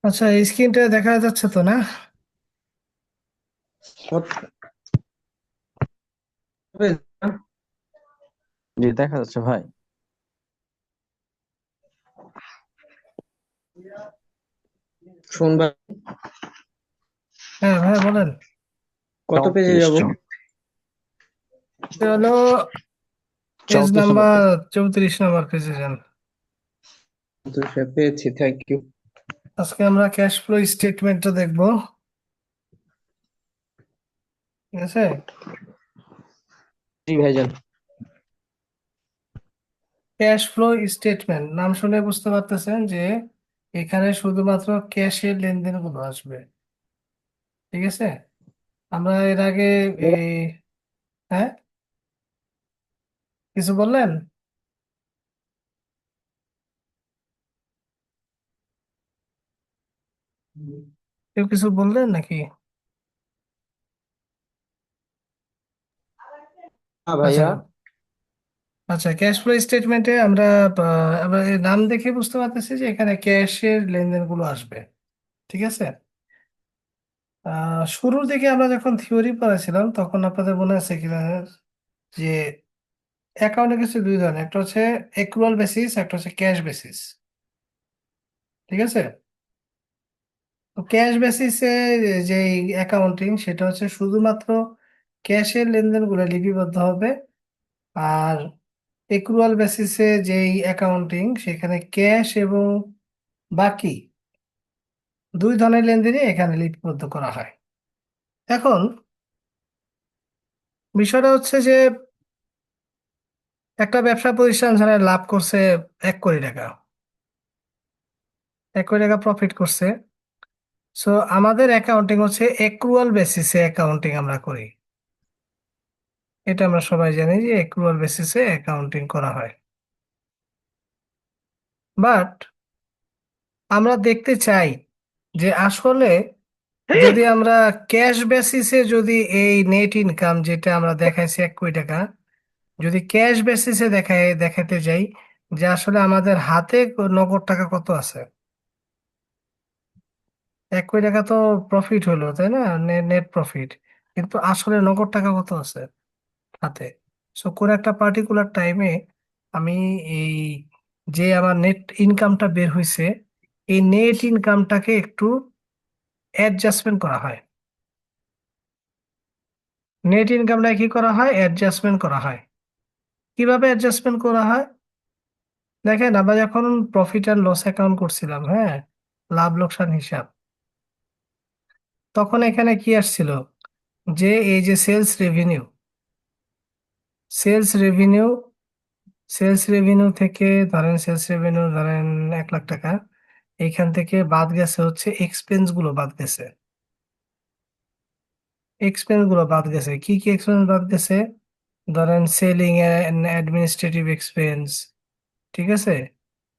আচ্ছা, এই স্ক্রিনটা দেখা যাচ্ছে তো না? জি, দেখা যাচ্ছে ভাই। শুনবা? হ্যাঁ ভাই বলেন। কত পেজে 34 যাব? এটা হলো পেজ 34 নম্বর নাম্বার পেজ। 34 নম্বর পেজে যান। পেয়েছি, থ্যাংক ইউ। আজকে আমরা ক্যাশ ফ্লো স্টেটমেন্টটা দেখবো। ঠিক আছে। জি ভাইজান। ক্যাশ ফ্লো স্টেটমেন্ট নাম শুনে বুঝতে পারতেছেন যে এখানে শুধুমাত্র ক্যাশের লেনদেনগুলো আসবে। ঠিক আছে। আমরা এর আগে এই হ্যাঁ, কিছু বললেন? কেউ কিছু বললেন নাকি? হ্যাঁ আচ্ছা ভাইয়া। আচ্ছা, ক্যাশ ফ্লো স্টেটমেন্টে আমরা এর নাম দেখে বুঝতে পারতেছি যে এখানে ক্যাশের লেনদেনগুলো আসবে। ঠিক আছে। শুরুর দিকে আমরা যখন থিওরি পড়াছিলাম তখন আপনাদের মনে আছে কিনা যে অ্যাকাউন্টে কিছু দুই ধরনের, একটা হচ্ছে অ্যাক্রুয়াল বেসিস, একটা হচ্ছে ক্যাশ বেসিস। ঠিক আছে। তো ক্যাশ বেসিসে যে অ্যাকাউন্টিং সেটা হচ্ছে শুধুমাত্র ক্যাশের লেনদেনগুলো লিপিবদ্ধ হবে। আর অ্যাক্রুয়াল বেসিসে যেই অ্যাকাউন্টিং সেখানে ক্যাশ এবং বাকি দুই ধরনের লেনদেনই এখানে লিপিবদ্ধ করা হয়। এখন বিষয়টা হচ্ছে যে একটা ব্যবসা প্রতিষ্ঠান যারা লাভ করছে 1 কোটি টাকা, 1 কোটি টাকা প্রফিট করছে। সো আমাদের অ্যাকাউন্টিং হচ্ছে অ্যাক্রুয়াল বেসিসে অ্যাকাউন্টিং আমরা করি। এটা আমরা সবাই জানি যে অ্যাক্রুয়াল বেসিসে অ্যাকাউন্টিং করা হয়। বাট আমরা দেখতে চাই যে আসলে যদি আমরা ক্যাশ বেসিসে যদি এই নেট ইনকাম যেটা আমরা দেখাইছি 1 কোটি টাকা, যদি ক্যাশ বেসিসে দেখাতে যাই যে আসলে আমাদের হাতে নগদ টাকা কত আছে। 1 কোটি টাকা তো প্রফিট হলো, তাই না? Net profit. কিন্তু আসলে নগদ টাকা কত আছে হাতে? সো কোন একটা পার্টিকুলার টাইমে আমি এই যে আমার নেট ইনকামটা বের হয়েছে, এই নেট ইনকামটাকে একটু অ্যাডজাস্টমেন্ট করা হয়। নেট ইনকামটা কি করা হয়? অ্যাডজাস্টমেন্ট করা হয়। কিভাবে অ্যাডজাস্টমেন্ট করা হয়? দেখেন, আমরা যখন প্রফিট অ্যান্ড লস অ্যাকাউন্ট করছিলাম, হ্যাঁ, লাভ লোকসান হিসাব, তখন এখানে কি আসছিল যে এই যে সেলস রেভিনিউ সেলস রেভিনিউ থেকে ধরেন, সেলস রেভিনিউ ধরেন 1 লাখ টাকা, এইখান থেকে বাদ গেছে হচ্ছে এক্সপেন্স গুলো বাদ গেছে। এক্সপেন্স গুলো বাদ গেছে, কি কি এক্সপেন্স বাদ গেছে? ধরেন সেলিং অ্যাডমিনিস্ট্রেটিভ এক্সপেন্স। ঠিক আছে।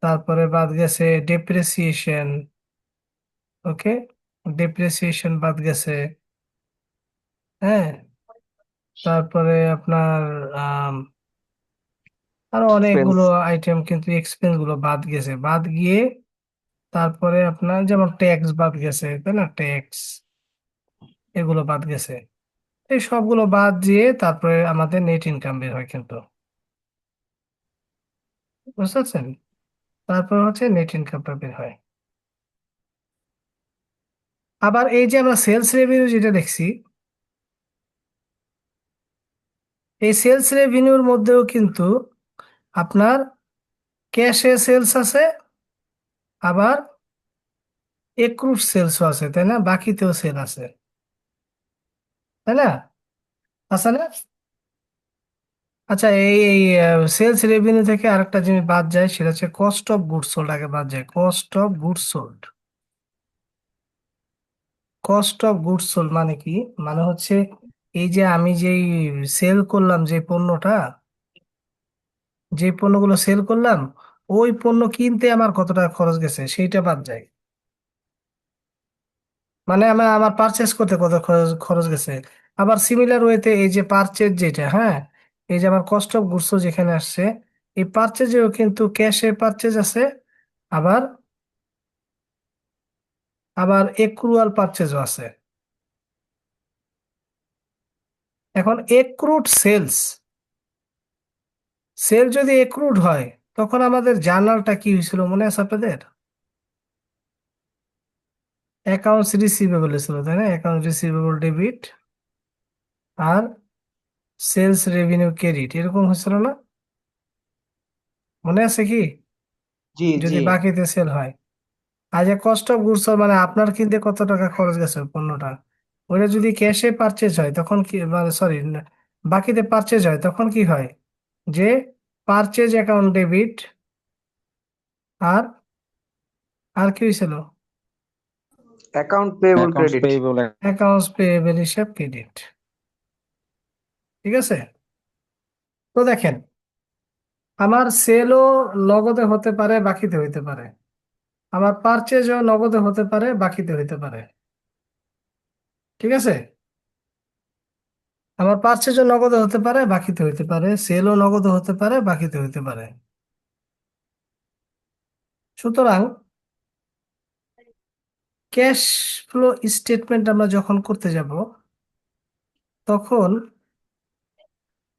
তারপরে বাদ গেছে ডেপ্রিসিয়েশন। ওকে, ডেপ্রিসিয়েশন বাদ গেছে। হ্যাঁ। তারপরে আপনার আম, আরো এক্সপেন্স। অনেকগুলো আইটেম কিন্তু এক্সপেন্স গুলো বাদ গেছে, বাদ গিয়ে তারপরে আপনার যেমন ট্যাক্স বাদ গেছে, তাই না? ট্যাক্স, এগুলো বাদ গেছে। এই সবগুলো বাদ দিয়ে তারপরে আমাদের নেট ইনকাম বের হয় কিন্তু। বুঝতে পারছেন? তারপর হচ্ছে নেট ইনকামটা বের হয়। আবার এই যে আমরা সেলস রেভিনিউ যেটা দেখছি, এই সেলস রেভিনিউর মধ্যেও কিন্তু আপনার ক্যাশে সেলস আছে, আবার এক্রুড সেলসও আছে, তাই না? বাকিতেও সেল আছে, তাই না? আছে না? আচ্ছা, এই সেলস রেভিনিউ থেকে আরেকটা জিনিস বাদ যায়, সেটা হচ্ছে কস্ট অফ গুডস সোল্ড। আগে বাদ যায় cost of goods sold. Cost of goods sold মানে কি? মানে হচ্ছে এই যে আমি যেই সেল করলাম যে পণ্যটা, যে পণ্যগুলো সেল করলাম, ওই পণ্য কিনতে আমার কত টাকা খরচ গেছে সেইটা বাদ যায়। মানে আমার আমার পারচেস করতে কত খরচ খরচ গেছে। আবার সিমিলার ওয়েতে এই যে পারচেজ যেটা, হ্যাঁ, এই যে আমার কস্ট অফ গুডস যেখানে আসছে, এই পারচেজেও কিন্তু ক্যাশে পারচেজ আছে, আবার আবার এক্রুয়াল পারচেজও আছে। এখন এক্রুড সেলস, সেল যদি এক্রুড হয় তখন আমাদের জার্নালটা কি হয়েছিল মনে আছে আপনাদের? অ্যাকাউন্টস রিসিভেবল ছিল, তাই না? অ্যাকাউন্ট রিসিভেবল ডেবিট আর সেলস রেভিনিউ ক্রেডিট, এরকম হয়েছিল না? মনে আছে কি? জি যদি জি। বাকিতে সেল হয়, আজ এ কস্ট অফ গুডস, মানে আপনার কিনতে কত টাকা খরচ গেছে পণ্যটা, ওটা যদি ক্যাশে পারচেজ হয় তখন কি, মানে সরি, বাকিতে পারচেজ হয় তখন কি হয়? যে পারচেজ অ্যাকাউন্ট ডেবিট আর আর কি হয়েছিল? Account payable accounts credit. Payable. Accounts payable হিসাব ক্রেডিট। ঠিক আছে? তো দেখেন, আমার সেলও নগদে হতে পারে, বাকিতে হইতে পারে। আমার পারচেজও নগদে হতে পারে, বাকিতে হইতে পারে। ঠিক আছে? আমার পারচেজও নগদে হতে পারে, বাকিতে হইতে পারে, সেলও নগদে হতে পারে, বাকিতে হইতে পারে। সুতরাং ক্যাশ ফ্লো স্টেটমেন্ট আমরা যখন করতে যাব, তখন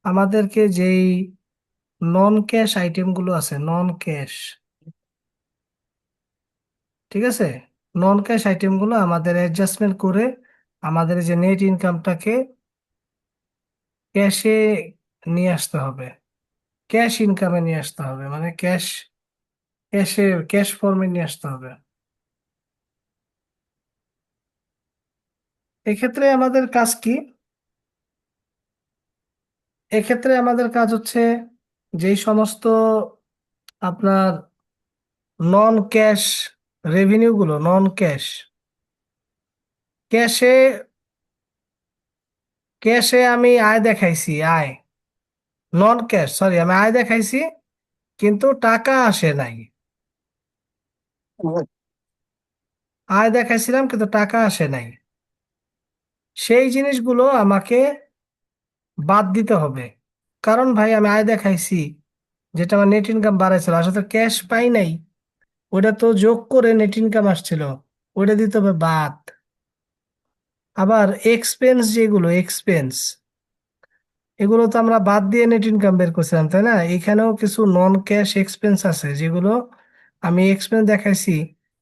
আমাদেরকে যেই নন ক্যাশ আইটেমগুলো আছে, নন ক্যাশ, ঠিক আছে, নন ক্যাশ আইটেমগুলো আমাদের অ্যাডজাস্টমেন্ট করে আমাদের যে নেট ইনকামটাকে ক্যাশে নিয়ে আসতে হবে, ক্যাশ ইনকামে নিয়ে আসতে হবে, মানে ক্যাশ ফর্মে নিয়ে আসতে হবে। এক্ষেত্রে আমাদের কাজ কি? এক্ষেত্রে আমাদের কাজ হচ্ছে যেই সমস্ত আপনার নন ক্যাশ রেভিনিউ গুলো, নন ক্যাশ, ক্যাশে ক্যাশে আমি আয় দেখাইছি, আয়, নন ক্যাশ, সরি, আমি আয় দেখাইছি কিন্তু টাকা আসে নাই। আয় দেখাইছিলাম কিন্তু টাকা আসে নাই, সেই জিনিসগুলো আমাকে বাদ দিতে হবে। কারণ ভাই আমি আয় দেখাইছি, যেটা আমার নেট ইনকাম বাড়াইছিল, আসলে ক্যাশ পাই নাই, ওটা তো যোগ করে নেট ইনকাম আসছিল, ওটা দিতে হবে বাদ। আবার এক্সপেন্স, যেগুলো এক্সপেন্স, এগুলো তো আমরা বাদ দিয়ে নেট ইনকাম বের করছিলাম, তাই না? এখানেও কিছু নন ক্যাশ এক্সপেন্স আছে যেগুলো আমি এক্সপেন্স দেখাইছি,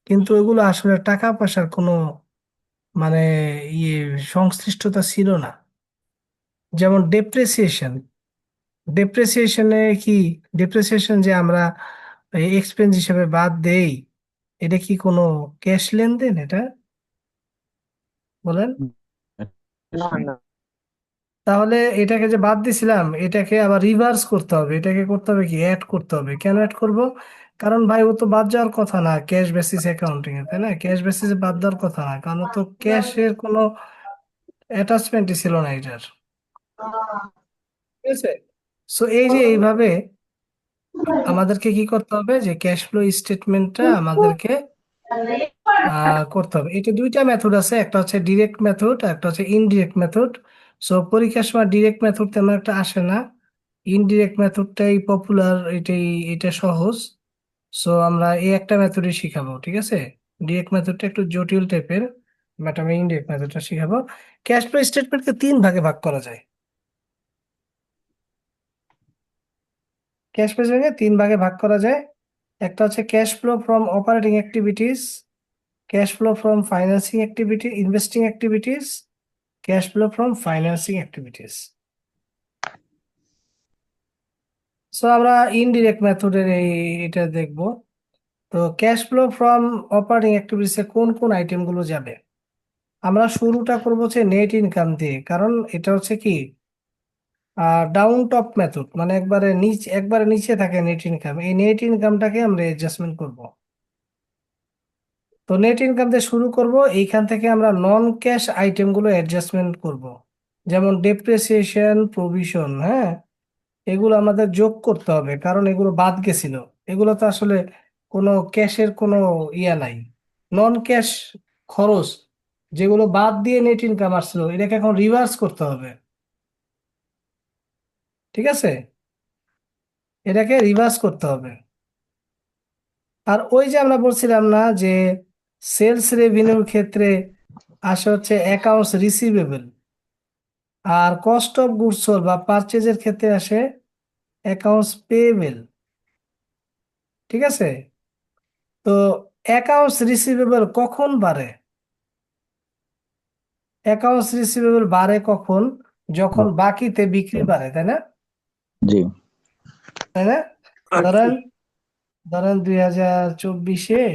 কিন্তু ওইগুলো আসলে টাকা পয়সার কোনো মানে ইয়ে সংশ্লিষ্টতা ছিল না। যেমন ডেপ্রিসিয়েশন, ডেপ্রিসিয়েশনে কি, ডেপ্রিসিয়েশন যে আমরা এক্সপেন্স হিসেবে বাদ দেই, এটা কি কোনো ক্যাশ লেনদেন এটা? বলেন। না না। তাহলে এটাকে যে বাদ দিছিলাম, এটাকে আবার রিভার্স করতে হবে, এটাকে করতে হবে কি, অ্যাড করতে হবে। কেন অ্যাড করব? কারণ ভাই ও তো বাদ যাওয়ার কথা না ক্যাশ বেসিস অ্যাকাউন্টিং এ, তাই না? ক্যাশ বেসিসে বাদ দেওয়ার কথা না, কারণ ও তো ক্যাশের কোনো অ্যাটাচমেন্টই ছিল না এটার। ঠিক আছে? সো এই যে এইভাবে আমাদেরকে কি করতে হবে, যে ক্যাশ ফ্লো স্টেটমেন্টটা আমাদেরকে করতে হবে। এটা দুইটা মেথড আছে, একটা হচ্ছে ডিরেক্ট মেথড, একটা হচ্ছে ইনডিরেক্ট মেথড। সো পরীক্ষার সময় ডিরেক্ট মেথড তেমন একটা আসে না, ইনডিরেক্ট মেথডটাই পপুলার, এটা সহজ। সো আমরা এই একটা মেথডই শিখাবো, ঠিক আছে? ডিরেক্ট মেথডটা একটু জটিল টাইপের, বাট আমি ইনডিরেক্ট মেথডটা শিখাবো। ক্যাশ ফ্লো স্টেটমেন্টকে তিন ভাগে ভাগ করা যায়, ক্যাশ ফ্লো তিন ভাগে ভাগ করা যায়। একটা হচ্ছে cash flow from operating activities, cash flow from financing activity, investing activities, cash flow from financing activities. So আমরা ইনডিরেক্ট মেথডের এটা দেখব। তো ক্যাশ ফ্লো ফ্রম অপারেটিং অ্যাক্টিভিটিসে কোন কোন আইটেম গুলো যাবে? আমরা শুরুটা করবো হচ্ছে নেট ইনকাম দিয়ে, কারণ এটা হচ্ছে কি ডাউন টপ মেথড, মানে একবারে নিচে থাকে নেট ইনকাম, এই নেট ইনকামটাকে আমরা অ্যাডজাস্টমেন্ট করব। তো নেট ইনকাম দিয়ে শুরু করব, এইখান থেকে আমরা নন ক্যাশ আইটেম গুলো অ্যাডজাস্টমেন্ট করব। যেমন ডেপ্রিসিয়েশন, প্রভিশন, হ্যাঁ, এগুলো আমাদের যোগ করতে হবে, কারণ এগুলো বাদ গেছিল। এগুলো তো আসলে কোনো ক্যাশের কোনো ইয়া নাই, নন ক্যাশ খরচ, যেগুলো বাদ দিয়ে নেট ইনকাম আসছিল, এটাকে এখন রিভার্স করতে হবে। ঠিক আছে? এটাকে রিভার্স করতে হবে। আর ওই যে আমরা বলছিলাম না যে সেলস রেভিনিউর ক্ষেত্রে আসে হচ্ছে অ্যাকাউন্টস রিসিভেবল, আর কস্ট অফ গুডস সোল্ড বা পারচেজের ক্ষেত্রে আসে অ্যাকাউন্টস পেয়েবল। ঠিক আছে? তো অ্যাকাউন্টস রিসিভেবল কখন বাড়ে? অ্যাকাউন্টস রিসিভেবল বাড়ে কখন? যখন বাকিতে বিক্রি বাড়ে, তাই না? জি। তাই না? ধরেন ধরেন 2024-এ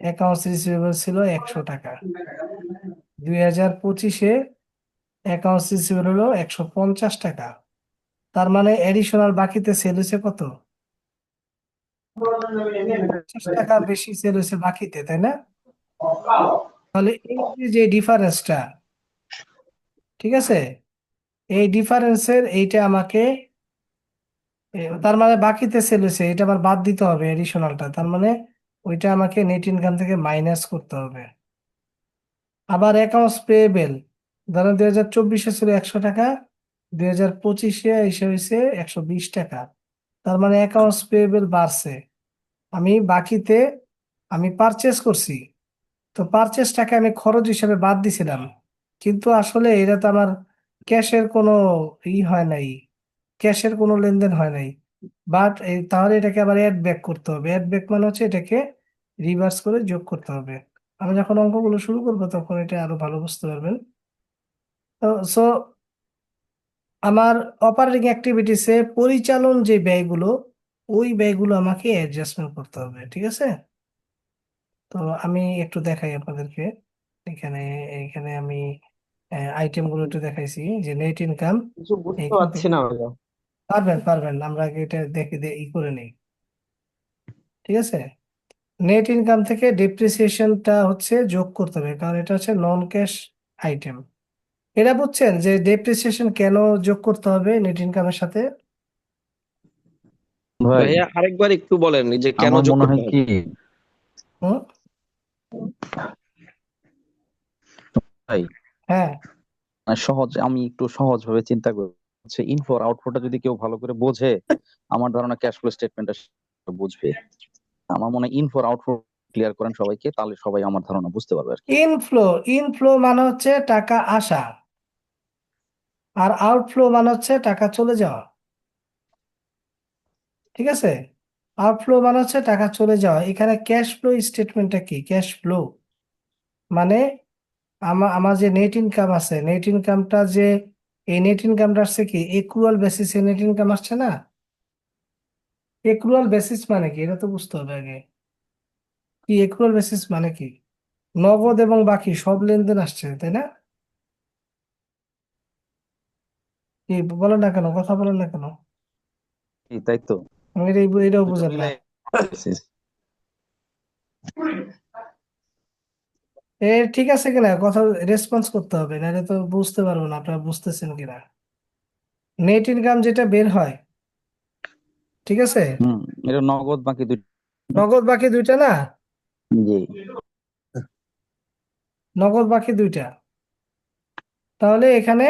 অ্যাকাউন্টস রিসিভেবল ছিল 100 টাকা, 2025-এ অ্যাকাউন্টস রিসিভেবল হলো 150 টাকা। তার মানে এডিশনাল বাকিতে সেল হয়েছে কত? 50 টাকা বেশি সেল হয়েছে বাকিতে, তাই না? তাহলে এই যে ডিফারেন্সটা, ঠিক আছে, এই ডিফারেন্সের এইটা আমাকে তার মানে বাকিতে সেল হয়েছে এটা আবার বাদ দিতে হবে এডিশনালটা, তার মানে ওইটা আমাকে নেট ইনকাম থেকে মাইনাস করতে হবে। আবার অ্যাকাউন্টস পেয়েবেল, ধরেন 2024-এ ছিল 100 টাকা, 2025-এ এসে হয়েছে 120 টাকা। তার মানে অ্যাকাউন্টস পেয়েবেল বাড়ছে। আমি বাকিতে আমি পারচেস করছি, তো পারচেসটাকে আমি খরচ হিসেবে বাদ দিছিলাম, কিন্তু আসলে এটা তো আমার ক্যাশের কোনো হয় নাই, ক্যাশের কোনো লেনদেন হয় নাই। বাট তাহলে এটাকে আবার অ্যাড ব্যাক করতে হবে। অ্যাড ব্যাক মানে হচ্ছে এটাকে রিভার্স করে যোগ করতে হবে। আমি যখন অঙ্কগুলো শুরু করবো তখন এটা আরো ভালো বুঝতে পারবেন। তো সো আমার অপারেটিং অ্যাক্টিভিটিসে পরিচালন যে ব্যয়গুলো, ওই ব্যয়গুলো আমাকে অ্যাডজাস্টমেন্ট করতে হবে। ঠিক আছে? তো আমি একটু দেখাই আপনাদেরকে। এখানে এখানে আমি আইটেম গুলো একটু দেখাইছি যে নেট ইনকাম কিছু বুঝতে এখান পারছি থেকে। না ভাইয়া। পারবেন পারবেন, আমরা আগে এটা দেখে ই করে নিই। ঠিক আছে? নেট ইনকাম থেকে ডেপ্রিসিয়েশনটা হচ্ছে যোগ করতে হবে, কারণ এটা হচ্ছে নন ক্যাশ আইটেম। এটা বুঝছেন যে ডেপ্রিসিয়েশন কেন যোগ করতে হবে নেট ইনকামের সাথে? ভাই, ভাইয়া আরেকবার একটু বলেন এই যে কেন আমার যোগ মনে করতে হয় হবে। কি হুম। ভাই, হ্যাঁ, মানে সহজ, আমি একটু সহজ ভাবে চিন্তা করি, হচ্ছে ইনফোর আউটপুটটা যদি কেউ ভালো করে বোঝে, আমার ধারণা ক্যাশ ফ্লো স্টেটমেন্টটা বুঝবে। আমার মনে হয় ইনফোর আউটপুট ক্লিয়ার করেন সবাইকে, তাহলে সবাই আমার ধারণা বুঝতে পারবে আর কি। ইনফ্লো, ইনফ্লো মানে হচ্ছে টাকা আসা, আর আউটফ্লো মানে হচ্ছে টাকা চলে যাওয়া। ঠিক আছে? আউটফ্লো মানে হচ্ছে টাকা চলে যাওয়া। এখানে ক্যাশ ফ্লো স্টেটমেন্টটা কি? ক্যাশ ফ্লো মানে আমার যে নেট ইনকাম আছে, নেট ইনকামটা যে এই নেট ইনকামটা আসছে কি এক্রুয়াল বেসিসে নেট ইনকাম আসছে না? এক্রুয়াল বেসিস মানে কি এটা তো বুঝতে হবে আগে। কি এক্রুয়াল বেসিস মানে কি? নগদ এবং বাকি সব লেনদেন আসছে, তাই না? কি বলেন না কেন, কথা বলেন না কেন? তাই তো, এটাও দুটো বুঝেন না? মিলাই basis। ঠিক আছে কিনা কথা, রেসপন্স করতে হবে, নাহলে তো বুঝতে পারবো না আপনারা বুঝতেছেন কিনা। নেট ইনকাম যেটা বের হয়, ঠিক আছে, হুম, এটা নগদ বাকি দুই। নগদ বাকি দুইটা না? জি। নগদ বাকি দুইটা। তাহলে এখানে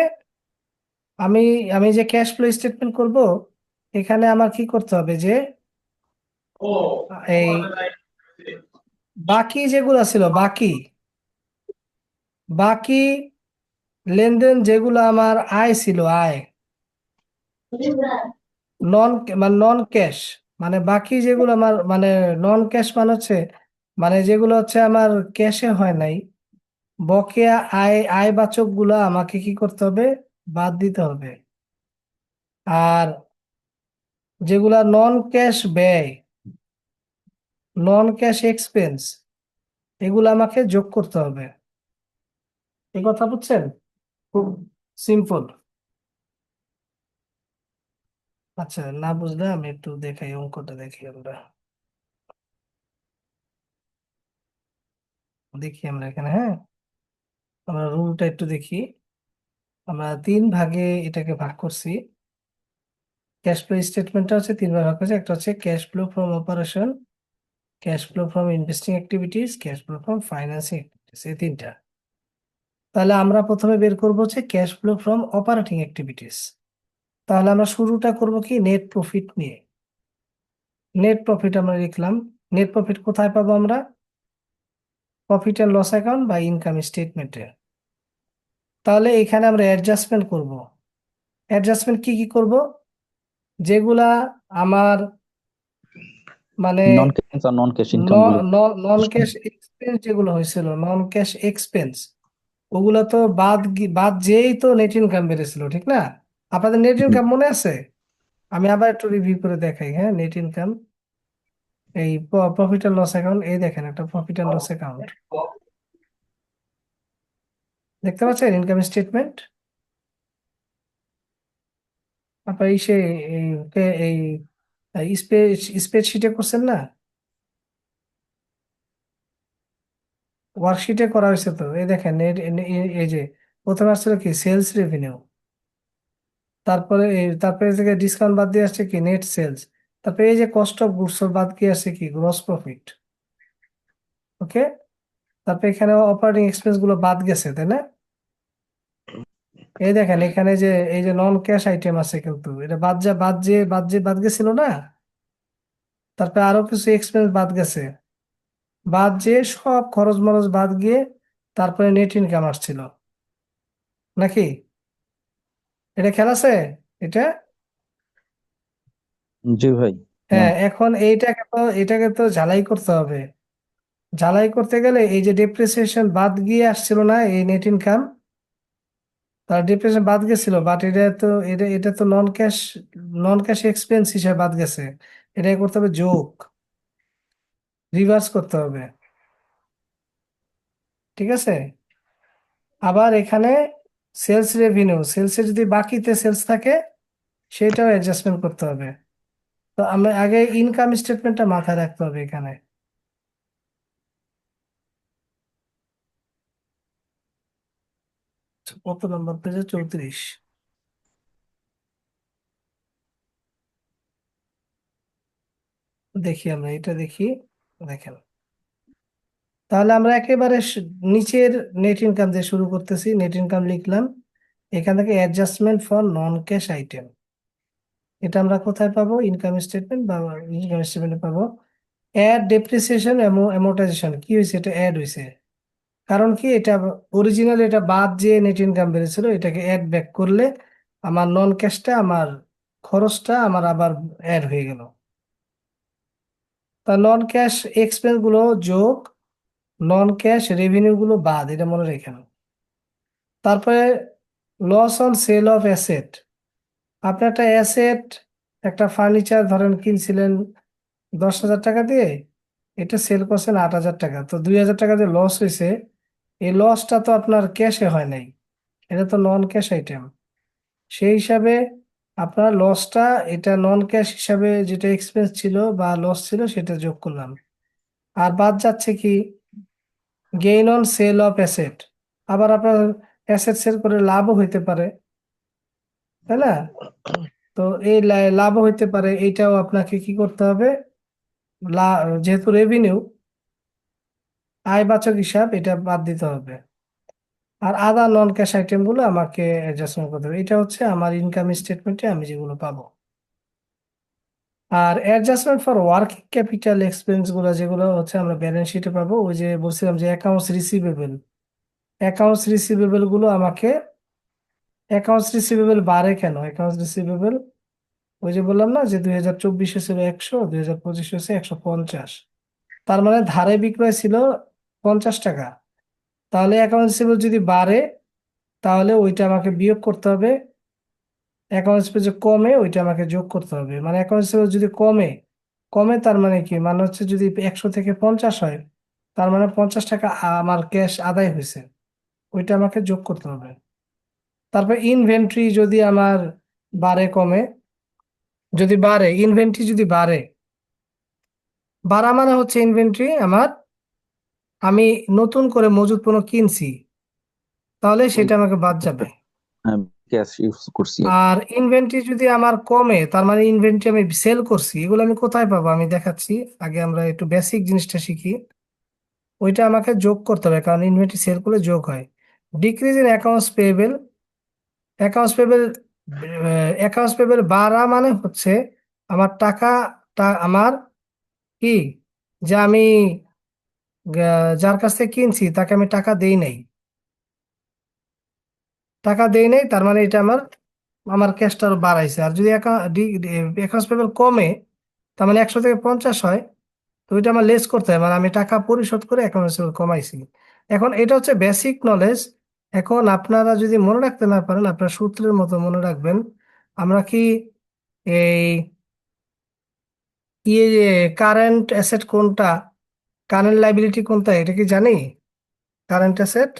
আমি আমি যে ক্যাশ ফ্লো স্টেটমেন্ট করব, এখানে আমার কি করতে হবে যে এই বাকি যেগুলো ছিল, বাকি বাকি লেনদেন যেগুলো আমার আয় ছিল, আয় নন মানে নন ক্যাশ, মানে বাকি যেগুলো আমার মানে নন ক্যাশ মানে হচ্ছে মানে যেগুলো হচ্ছে আমার ক্যাশে হয় নাই, বকেয়া আয় আয় বাচক গুলা আমাকে কি করতে হবে? বাদ দিতে হবে। আর যেগুলা নন ক্যাশ ব্যয়, নন ক্যাশ এক্সপেন্স, এগুলো আমাকে যোগ করতে হবে। এই কথা বুঝছেন? খুব সিম্পল। আচ্ছা, না বুঝলে আমি একটু দেখাই, অঙ্কটা দেখি আমরা। দেখি আমরা এখানে, হ্যাঁ, আমরা রুলটা একটু দেখি। আমরা 3 ভাগে এটাকে ভাগ করছি। ক্যাশ ফ্লো স্টেটমেন্টটা হচ্ছে 3 ভাগে ভাগ করছি। একটা হচ্ছে cash flow from operation, cash flow from investing activities, cash flow from financing activities, এই 3টা। তাহলে আমরা প্রথমে বের করবো হচ্ছে cash flow from operating activities. তাহলে আমরা শুরুটা করব কি নেট প্রফিট নিয়ে। নেট প্রফিট আমরা লিখলাম। নেট প্রফিট কোথায় পাবো আমরা? প্রফিট অ্যান্ড লস অ্যাকাউন্ট বা ইনকাম স্টেটমেন্টে। তাহলে এখানে আমরা অ্যাডজাস্টমেন্ট করব। অ্যাডজাস্টমেন্ট কি কি করব? যেগুলা আমার মানে নন ক্যাশ আর নন ক্যাশ ইনকাম গুলি। নন ক্যাশ এক্সপেন্স যেগুলো হয়েছিল, নন ক্যাশ এক্সপেন্স, ওগুলা তো বাদ যেই তো নেট ইনকাম বেড়েছিল, ঠিক না? আপনাদের নেট হুম, ইনকাম মনে আছে? আমি আবার একটু রিভিউ করে দেখাই। হ্যাঁ, নেট ইনকাম, এই প্রফিট অ্যান্ড লস অ্যাকাউন্ট, এই দেখেন একটা প্রফিট অ্যান্ড লস অ্যাকাউন্ট দেখতে পাচ্ছেন, ইনকাম স্টেটমেন্ট। আপনার এই সে এই স্প্রেডশিটে করছেন না, ওয়ার্কশিটে করা হয়েছে তো। এই দেখেন এই যে প্রথমে আসছিল কি সেলস রেভিনিউ, তারপরে থেকে ডিসকাউন্ট বাদ দিয়ে আসছে কি নেট সেলস, তারপরে এই যে কস্ট অফ গুডস বাদ দিয়ে আসছে কি গ্রস প্রফিট। ওকে, তারপরে এখানে অপারেটিং এক্সপেন্স গুলো বাদ গেছে, তাই না? এই দেখেন এখানে যে এই যে নন ক্যাশ আইটেম আছে, কিন্তু এটা বাদ গেছিল না। তারপরে আরো কিছু এক্সপেন্স বাদ গেছে, বাদ যে সব খরচ মরচ বাদ গিয়ে তারপরে নেট ইনকাম আসছিল নাকি? এটা খেয়াল আছে এটা? জি ভাই। হ্যাঁ, হ্যাঁ। এখন এটাকে তো ঝালাই করতে হবে। ঝালাই করতে গেলে এই যে ডেপ্রিসিয়েশন বাদ গিয়ে আসছিল না এই নেট ইনকাম, তার ডেপ্রিসিয়েশন বাদ গেছিল, বাট এটা তো নন ক্যাশ এক্সপেন্স হিসেবে বাদ গেছে। এটাকে করতে হবে যোগ, রিভার্স করতে হবে। ঠিক আছে। আবার এখানে সেলস রেভিনিউ, সেলসে যদি বাকিতে সেলস থাকে সেটাও অ্যাডজাস্টমেন্ট করতে হবে। তো আমি আগে ইনকাম স্টেটমেন্টটা মাথায় রাখতে হবে এখানে। কত নম্বর পেজে? 34। দেখি, আমরা এটা দেখি। দেখেন, তাহলে আমরা একেবারে নিচের নেট ইনকাম দিয়ে শুরু করতেছি। নেট ইনকাম লিখলাম, এখান থেকে adjustment for non cash item, এটা আমরা কোথায় পাবো? ইনকাম স্টেটমেন্ট বা ইনকাম স্টেটমেন্টে পাবো। অ্যাড ডেপ্রিসিয়েশন অ্যামোর্টাইজেশন, কি হয়েছে? এটা অ্যাড হয়েছে। কারণ কি, এটা অরিজিনাল, এটা বাদ যে নেট ইনকাম বেড়েছিল এটাকে অ্যাড ব্যাক করলে আমার নন ক্যাশটা, আমার খরচটা আমার আবার অ্যাড হয়ে গেল। তা নন ক্যাশ এক্সপেন্স গুলো যোগ, নন ক্যাশ রেভিনিউ গুলো বাদ, এটা মনে রেখেন। তারপরে loss on sale of asset. আপনি একটা অ্যাসেট, একটা ফার্নিচার ধরেন কিনছিলেন 10,000 টাকা দিয়ে, এটা সেল করছেন 8,000 টাকা, তো 2,000 টাকা যে লস হয়েছে, এই লসটা তো আপনার ক্যাশে হয় নাই, এটা তো নন ক্যাশ আইটেম। সেই হিসাবে আপনার লসটা, এটা নন ক্যাশ হিসাবে যেটা এক্সপেন্স ছিল বা লস ছিল সেটা যোগ করলাম। আর বাদ যাচ্ছে কি gain on sale of asset. আবার আপনার অ্যাসেট সেল করে লাভও হইতে পারে, তাই না? তো এই লাভও হইতে পারে, এইটাও আপনাকে কি করতে হবে? যেহেতু রেভিনিউ, আয়বাচক হিসাব, এটা বাদ দিতে হবে। আর আদার নন ক্যাশ আইটেম গুলো আমাকে অ্যাডজাস্টমেন্ট করতে হবে। এটা হচ্ছে আমার ইনকাম স্টেটমেন্টে আমি যেগুলো পাবো। আর adjustment for working capital expense গুলো যেগুলো হচ্ছে আমরা ব্যালেন্স শিটে পাবো, ওই যে বলছিলাম যে অ্যাকাউন্টস রিসিভেবল গুলো আমাকে, অ্যাকাউন্টস রিসিভেবল বাড়ে কেন? অ্যাকাউন্টস রিসিভেবল, ওই যে বললাম না যে 2024 ছিল 100, 2025 হচ্ছে 150। তার মানে ধারে বিক্রয় ছিল 50 টাকা। তাহলে অ্যাকাউন্টস রিসিভেবল যদি বাড়ে তাহলে ওইটা আমাকে বিয়োগ করতে হবে, অ্যাকাউন্টস পেজে কমে ওইটা আমাকে যোগ করতে হবে। মানে অ্যাকাউন্টস পেজে যদি কমে, তার মানে কি, মানে হচ্ছে যদি 100 থেকে 50 হয়, তার মানে 50 টাকা আমার ক্যাশ আদায় হয়েছে, ওইটা আমাকে যোগ করতে হবে। তারপর ইনভেন্টরি যদি আমার বাড়ে কমে, যদি বাড়ে, ইনভেন্টরি যদি বাড়ে, বাড়া মানে হচ্ছে ইনভেন্টরি আমার, আমি নতুন করে মজুত পণ্য কিনছি, তাহলে সেটা আমাকে বাদ যাবে। ক্যাশ ইউজ করছি। আর ইনভেন্টরি যদি আমার কমে, তার মানে ইনভেন্টরি আমি সেল করছি, এগুলো আমি কোথায় পাবো আমি দেখাচ্ছি। আগে আমরা একটু বেসিক জিনিসটা শিখি। ওইটা আমাকে যোগ করতে হবে, কারণ ইনভেন্টরি সেল করলে যোগ হয়। Decrease in accounts payable accounts payable বাড়া মানে হচ্ছে আমার টাকাটা, আমার কি, যে আমি যার কাছ থেকে কিনছি তাকে আমি টাকা দেই নাই, তার মানে এটা আমার আমার ক্যাশটা আরো বাড়াইছে। আর যদি অ্যাকাউন্টস পেয়েবল কমে, তার মানে 100 থেকে 50 হয়, তো এটা আমার লেস করতে হয়, মানে আমি টাকা পরিশোধ করে অ্যাকাউন্টস পেয়েবল কমাইছি। এখন এটা হচ্ছে বেসিক নলেজ। এখন আপনারা যদি মনে রাখতে না পারেন, আপনার সূত্রের মতো মনে রাখবেন। আমরা কি এই ইয়ে কারেন্ট অ্যাসেট কোনটা, কারেন্ট লাইবিলিটি কোনটা, এটা কি জানি? কারেন্ট অ্যাসেট,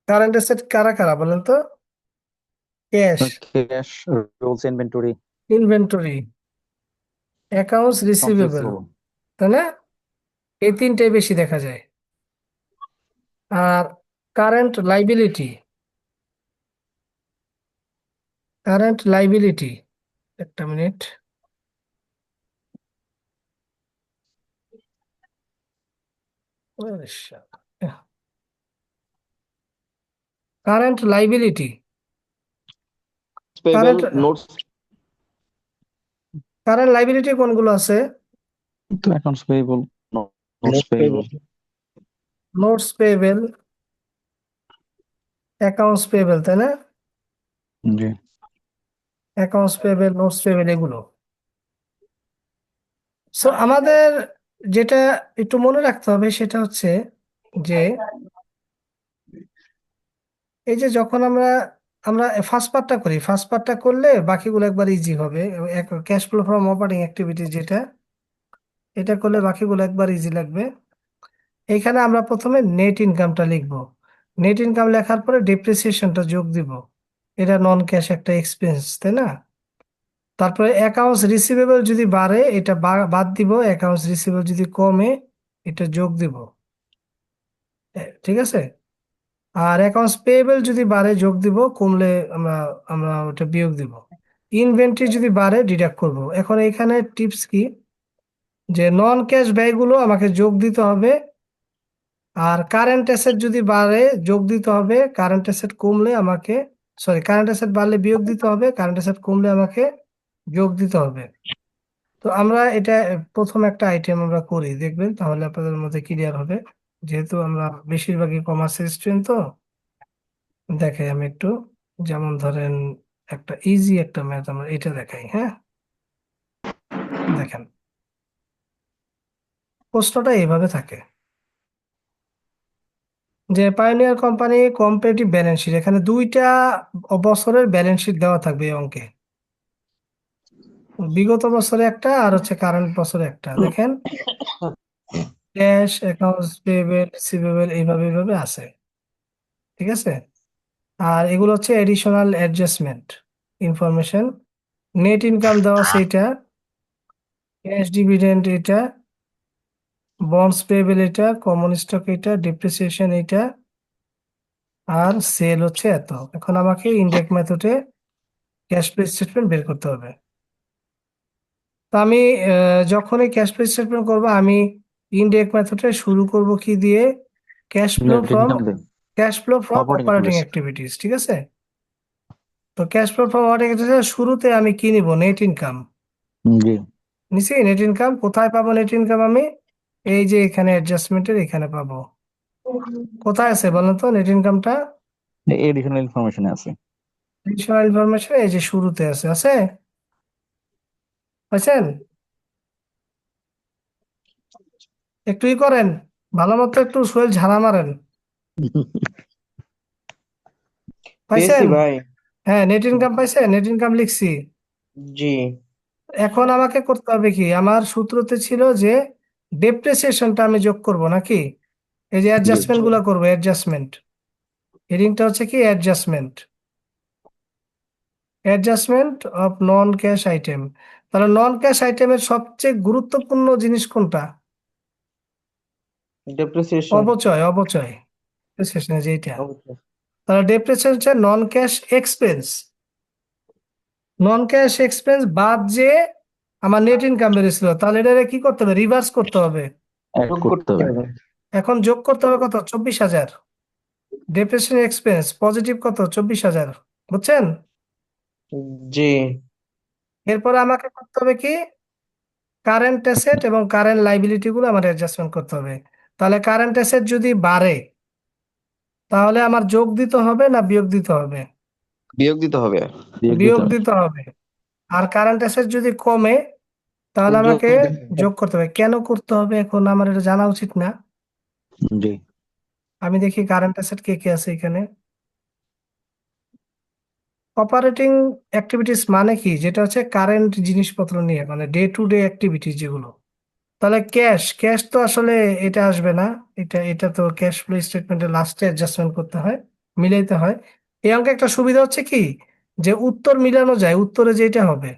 কারেন্ট অ্যাসেট কারা কারা বলেন তো? Cash, cash, rolls inventory, inventory, accounts accounts receivable, receivable. তাই না? এই তিনটাই বেশি দেখা যায়। আর কারেন্ট লাইবিলিটি, কারেন্ট লাইবিলিটি, একটা minute, current liability, payable current notes current liability কোনগুলো আছে? তো accounts payable, notes notes payable. Payable notes payable, accounts payable, তাই না? জি। অ্যাকাউন্টস পেয়েবল, নোটস পেয়েবল, এগুলো। সো আমাদের যেটা একটু মনে রাখতে হবে সেটা হচ্ছে যে এই যে যখন আমরা আমরা ফার্স্ট পার্টটা করি, ফার্স্ট পার্টটা করলে বাকিগুলো একবার ইজি হবে। Cash flow from operating activity যেটা, এটা করলে বাকিগুলো একবার ইজি লাগবে। এখানে আমরা প্রথমে নেট ইনকামটা লিখব। নেট ইনকাম লেখার পরে ডেপ্রিসিয়েশনটা যোগ দিব। এটা নন ক্যাশ একটা এক্সপেন্স, তাই না? তারপরে অ্যাকাউন্টস রিসিভেবল যদি বাড়ে এটা বাদ দিব, অ্যাকাউন্টস রিসিভেবল যদি কমে এটা যোগ দিব। ঠিক আছে? আর অ্যাকাউন্টস পেয়েবল যদি বাড়ে যোগ দিব, কমলে আমরা আমরা ওটা বিয়োগ দিব। ইনভেন্টরি যদি বাড়ে ডিডাক্ট করব। এখন এখানে টিপস কি, যে নন ক্যাশ ব্যয়গুলো আমাকে যোগ দিতে হবে, আর কারেন্ট অ্যাসেট যদি বাড়ে যোগ দিতে হবে, কারেন্ট অ্যাসেট কমলে আমাকে, সরি, কারেন্ট অ্যাসেট বাড়লে বিয়োগ দিতে হবে, কারেন্ট অ্যাসেট কমলে আমাকে যোগ দিতে হবে। তো আমরা এটা প্রথম একটা আইটেম আমরা করি, দেখবেন তাহলে আপনাদের মধ্যে ক্লিয়ার হবে। যেহেতু আমরা বেশিরভাগই কমার্সের স্টুডেন্ট, তো দেখাই আমি একটু। যেমন ধরেন একটা ইজি একটা ম্যাথ আমরা এটা দেখাই, হ্যাঁ? দেখেন, প্রশ্নটা এইভাবে থাকে যে Pioneer company comparative balance sheet, এখানে দুইটা বছরের ব্যালেন্স শিট দেওয়া থাকবে এই অঙ্কে। বিগত বছরে একটা আর হচ্ছে কারেন্ট বছরে একটা। দেখেন, ক্যাশ, অ্যাকাউন্টস পেয়েবল, রিসিভেবল, এইভাবে এইভাবে আছে। ঠিক আছে? আর এগুলো হচ্ছে additional adjustment information. Net income দেওয়া আছে এটা, ক্যাশ ডিভিডেন্ড এটা, বন্ডস পেয়েবল এটা, কমন স্টক এটা, ডিপ্রিসিয়েশন এটা, আর সেল হচ্ছে এত। এখন আমাকে ইনডাইরেক্ট মেথডে ক্যাশ ফ্লো স্টেটমেন্ট বের করতে হবে। তো আমি যখনই ক্যাশ ফ্লো স্টেটমেন্ট করবো, আমি ইনডাইরেক্ট মেথডে শুরু করব কি দিয়ে? Cash flow net from income then, cash flow from operating operating activities. Activities, ঠিক আছে? তো cash flow from operating activities শুরুতে আমি কি নিব? নেট ইনকাম জি। নিছি। নেট ইনকাম কোথায় পাবো? নেট ইনকাম আমি এই যে এখানে অ্যাডজাস্টমেন্টের এখানে পাবো। কোথায় আছে বলেন তো নেট ইনকামটা? এডিশনাল ইনফরমেশন আছে। এডিশনাল ইনফরমেশন এই যে শুরুতে আছে, আছে, পাইছেন? একটু ই করেন, ভালো মতো একটু সোহেল ঝাড়া মারেন। পেয়েছি পাইছেন? ভাই। হ্যাঁ, নেট ইনকাম পাইছেন, নেট ইনকাম লিখছি। জি। এখন আমাকে করতে হবে কি, আমার সূত্রতে ছিল যে ডেপ্রিসিয়েশনটা আমি যোগ করব নাকি, এই যে জি। অ্যাডজাস্টমেন্ট গুলা করবো, অ্যাডজাস্টমেন্ট। হেডিংটা হচ্ছে কি, adjustment, adjustment of non cash item. তাহলে নন ক্যাশ আইটেমের সবচেয়ে গুরুত্বপূর্ণ জিনিস কোনটা? ডেপ্রিসিয়েশন। অবচয়, অবচয়, ডেপ্রিসিয়েশন যেটা। তাহলে ডেপ্রিসিয়েশন হচ্ছে নন ক্যাশ এক্সপেন্স। নন ক্যাশ এক্সপেন্স বাদ যে আমার নেট ইনকাম বেড়েছিল, তাহলে এটা কি করতে হবে? রিভার্স করতে হবে। অ্যাড যোগ করতে করতে হবে। হবে। এখন যোগ করতে হবে কত? 24,000। ডেপ্রিসিয়েশন এক্সপেন্স পজিটিভ কত? 24,000। বুঝছেন? জি। এরপরে আমাকে করতে হবে কি, কারেন্ট অ্যাসেট এবং কারেন্ট লাইবিলিটি গুলো আমার অ্যাডজাস্টমেন্ট করতে হবে। তাহলে কারেন্ট অ্যাসেট যদি বাড়ে তাহলে আমার যোগ দিতে হবে না বিয়োগ দিতে হবে? বিয়োগ দিতে হবে। বিয়োগ দিতে বিয়োগ হবে। দিতে হবে। আর কারেন্ট অ্যাসেট যদি কমে তাহলে যোগ আমাকে দিতে হবে। যোগ করতে হবে। কেন করতে হবে এখন আমার এটা জানা উচিত না? জি। আমি দেখি কারেন্ট অ্যাসেট কে কে আছে এখানে। অপারেটিং অ্যাক্টিভিটিস মানে কি? যেটা হচ্ছে কারেন্ট জিনিসপত্র নিয়ে, মানে ডে টু ডে অ্যাক্টিভিটিস যেগুলো। তাহলে ক্যাশ, ক্যাশ তো আসলে এটা আসবে না। এটা এটা তো ক্যাশ ফ্লো স্টেটমেন্টের লাস্টে অ্যাডজাস্টমেন্ট করতে হয়, মিলাইতে হয়। এই অঙ্কে একটা সুবিধা হচ্ছে কি, যে উত্তর মিলানো যায়, উত্তরে যেটা হবে,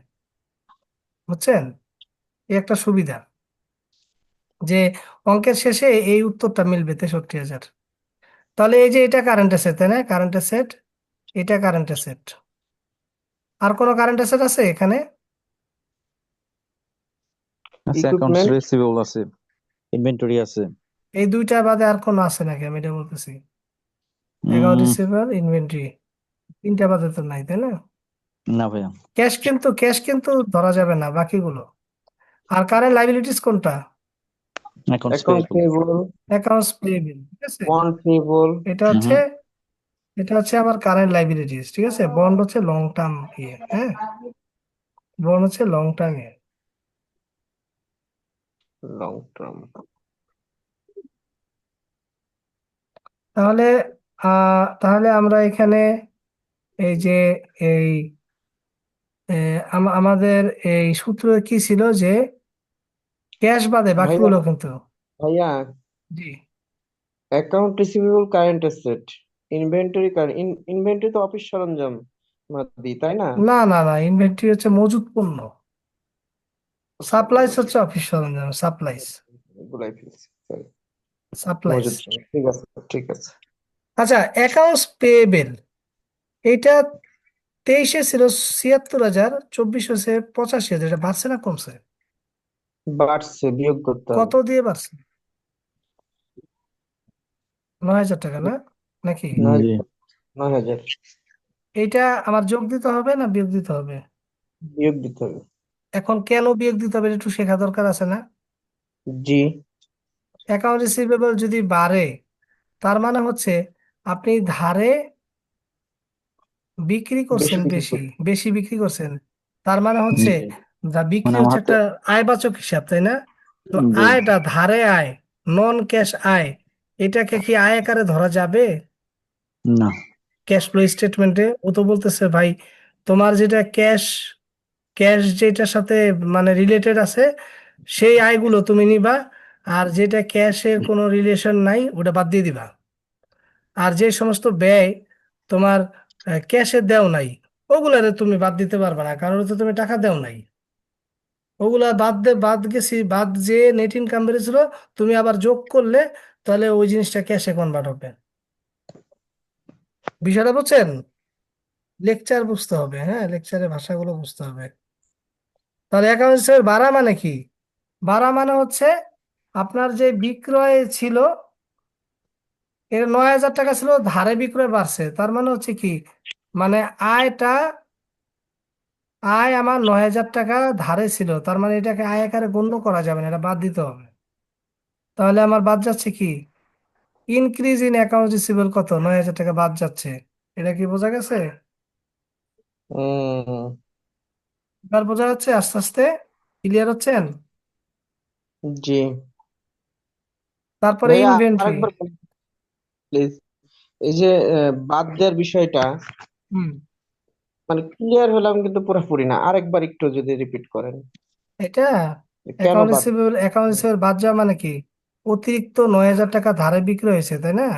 বুঝছেন? এই একটা সুবিধা যে অঙ্কের শেষে এই উত্তরটা মিলবে 63,000। তাহলে এই যে এটা কারেন্ট অ্যাসেট, তাই না? কারেন্ট অ্যাসেট, এটা কারেন্ট অ্যাসেট। আর কোনো কারেন্ট অ্যাসেট আছে এখানে? আচ্ছা, অ্যাকাউন্টস ইকুইপমেন্ট। রিসিভেবল আছে, ইনভেন্টরি আছে। এই দুইটা বাদে আর কোনো আছে নাকি? আমি এটা বলতেছি, অ্যাকাউন্ট উম, রিসিভেবল, ইনভেন্টরি, তিনটা বাদে তো নাই, তাই না? না ভাইয়া। ক্যাশ কিন্তু ধরা যাবে না বাকিগুলো। আর কারেন্ট লাইবিলিটিস কোনটা? Accounts account payable. Payable. Accounts payable, ঠিক আছে। Bond payable. এটা হচ্ছে এটা হচ্ছে আমার কারেন্ট লাইবিলিটিস, ঠিক আছে। বন্ড হচ্ছে লং টার্ম ইয়ে, হ্যাঁ, বন্ড হচ্ছে লং টার্ম ইয়ে। Long term. তাহলে তাহলে আমরা এখানে এই যে এই আমাদের এই সূত্র কি ছিল, যে ক্যাশ বাদে ভাইয়া, বাকিগুলো কিন্তু। ভাইয়া, জি। Account receivable current asset, inventory current, inventory তো অফিস সরঞ্জাম মাদি, তাই না? না না না, ইনভেন্টরি হচ্ছে মজুত পণ্য, সাপ্লাইস হচ্ছে অফিস সরঞ্জাম, সাপ্লাইস, ভুলাই ফেলছি, sorry। সাপ্লাইস। মজুদ। ঠিক আছে, ঠিক আছে। আচ্ছা, অ্যাকাউন্টস পেয়েবেল, এটা 23-এ ছিল 76,000, 24 হয়েছে 85,000। এটা বাড়ছে না কমছে? বাড়ছে, বিয়োগ করতে হবে। কত দিয়ে বাড়ছে? 9,000 টাকা না, নাকি? নয়, জি। 9,000। এইটা আমার যোগ দিতে হবে না বিয়োগ দিতে হবে? বিয়োগ দিতে হবে। এখন কেন বিয়োগ দিতে হবে এটা একটু শেখা দরকার আছে না? জি। অ্যাকাউন্ট রিসিভেবল যদি বাড়ে তার মানে হচ্ছে আপনি ধারে বিক্রি বেশি করছেন, বিক্রি বেশি করতে। বেশি বিক্রি করছেন। তার মানে হচ্ছে জি। যা বিক্রি মানে আমার হচ্ছে হাতে। একটা আয়বাচক হিসাব, তাই না? তো জি। আয়টা ধারে আয়, নন ক্যাশ আয়, এটাকে কি আয় আকারে ধরা যাবে না। ক্যাশ ফ্লো স্টেটমেন্টে? ও তো বলতেছে ভাই, তোমার যেটা ক্যাশ, ক্যাশ যেটার সাথে মানে রিলেটেড আছে সেই আয়গুলো তুমি নিবা, আর যেটা ক্যাশের কোনো রিলেশন নাই ওটা বাদ দিয়ে দিবা। আর যে সমস্ত ব্যয় তোমার ক্যাশে দেও নাই, ওগুলারে তুমি বাদ দিতে পারবে না, কারণ তো তুমি টাকা দেও নাই। ওগুলা বাদ গেছি, বাদ যে নেট ইনকাম বেড়েছিল, তুমি আবার যোগ করলে তাহলে ওই জিনিসটা ক্যাশে কনভার্ট হবে। বিষয়টা বুঝছেন? লেকচার বুঝতে হবে, হ্যাঁ, লেকচারের ভাষাগুলো বুঝতে হবে। তাহলে অ্যাকাউন্টসের বাড়া মানে কি? বাড়া মানে হচ্ছে আপনার যে বিক্রয় ছিল, এর 9,000 টাকা ছিল, ধারে বিক্রয় বাড়ছে, তার মানে হচ্ছে কি, মানে আয়টা, আয় আমার 9,000 টাকা ধারে ছিল, তার মানে এটাকে আয় আকারে গণ্য করা যাবে না, এটা বাদ দিতে হবে। তাহলে আমার বাদ যাচ্ছে কি, ইনক্রিজ ইন অ্যাকাউন্ট রিসিভেবল, কত, 9,000 টাকা বাদ যাচ্ছে। এটা কি বোঝা গেছে? উম এবার বোঝা যাচ্ছে আস্তে আস্তে, ক্লিয়ার হচ্ছেন? জি। তারপরে ভাইয়া, ইনভেন্টরি। আরেকবার প্লিজ। এই যে বাদ দেওয়ার বিষয়টা, হুম। মানে ক্লিয়ার হলাম কিন্তু পুরোপুরি না, আরেকবার একটু যদি রিপিট করেন। এটা কেন অ্যাকাউন্ট বাদ? রিসিভেবল, অ্যাকাউন্ট রিসিভেবল বাদ যাওয়া মানে কি, অতিরিক্ত 9,000 টাকা ধারে বিক্রি হয়েছে, তাই না?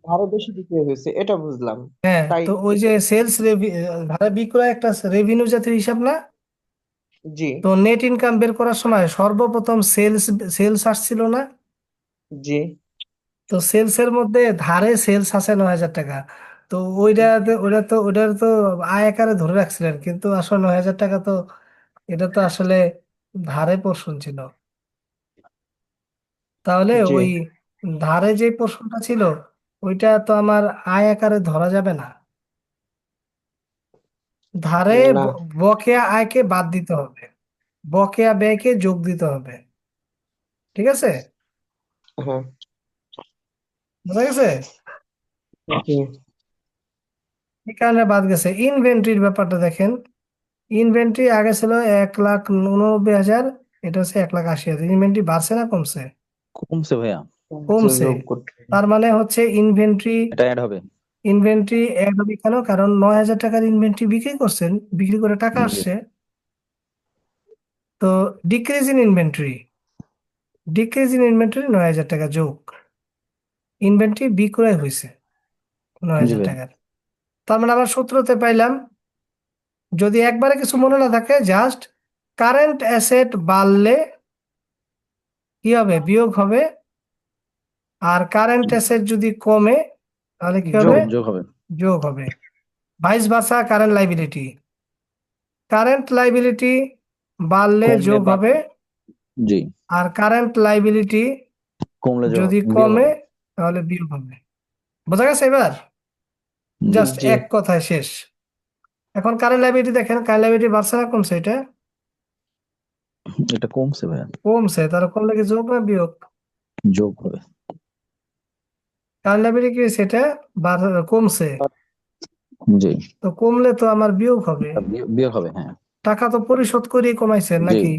আরো বেশি বিক্রি হয়েছে, এটা বুঝলাম। হ্যাঁ, তাই। তো ওই যে সেলস ধারে বিক্রয় একটা রেভিনিউ জাতীয় হিসাব না? জি। তো নেট ইনকাম বের করার সময় সর্বপ্রথম সেলস, সেলস আসছিল না? জি। তো সেলস এর মধ্যে ধারে সেলস আছে 9,000 টাকা। তো ওইটা তো আয় আকারে ধরে রাখছিলেন, কিন্তু আসলে 9,000 টাকা তো, এটা তো আসলে ধারে পোর্শন ছিল। তাহলে জি। ওই ধারে যে পোর্শনটা ছিল ওইটা তো আমার আয় আকারে ধরা যাবে না। ধারে না। বকেয়া আয়কে বাদ দিতে হবে। বকেয়া ব্যয়কে যোগ দিতে হবে। ঠিক আছে, হ্যাঁ। বোঝা গেছে? জি। এই কারণে বাদ গেছে। ইনভেন্টরির ব্যাপারটা দেখেন, ইনভেন্টরি আগে ছিল 1,99,000, এটা হচ্ছে 1,80,000। ইনভেন্টরি বাড়ছে না কমছে? কমছে ভাইয়া। কমছে। যোগ করতে হবে। তার মানে হচ্ছে ইনভেন্টরি, এটা অ্যাড হবে। ইনভেন্টরি অ্যাড হবে কেন? কারণ 9,000 টাকার ইনভেন্টরি বিক্রি করছেন, বিক্রি করে টাকা জি আসছে। তো decrease in inventory, decrease in inventory 9,000 টাকা যোগ, ইনভেন্টরি বিক্রয় হয়েছে নয় জি হাজার ভাইয়া। টাকার তার মানে আবার সূত্রতে পাইলাম, যদি একবারে কিছু মনে না থাকে, জাস্ট কারেন্ট অ্যাসেট বাড়লে কি হবে? বিয়োগ হবে। আর কারেন্ট অ্যাসেট যদি কমে তাহলে কি হবে? যোগ। যোগ হবে। যোগ হবে। Vice versa current liability, current liability বাড়লে কমলে যোগ বা হবে, জি, আর কারেন্ট লাইবিলিটি কমলে যোগ যদি বিয়োগ কমে হবে। তাহলে বিয়োগ হবে। বোঝা গেছে এবার? জি। জাস্ট জি। এক কথায় শেষ। এখন কারেন্ট লাইবিলিটি দেখেন, কারেন্ট লাইবিলিটি বাড়ছে না কমছে? এটা এটা কমছে ভাইয়া। কমছে, তাহলে কমলে কি যোগ না বিয়োগ? যোগ হবে। কারেন্ট লাইবিলিটি কি সেটা কমছে, জি। তো কমলে তো আমার বিয়োগ হবে। বিয়োগ হবে, হ্যাঁ। টাকা তো পরিশোধ করে কমাইছেন জি। নাকি?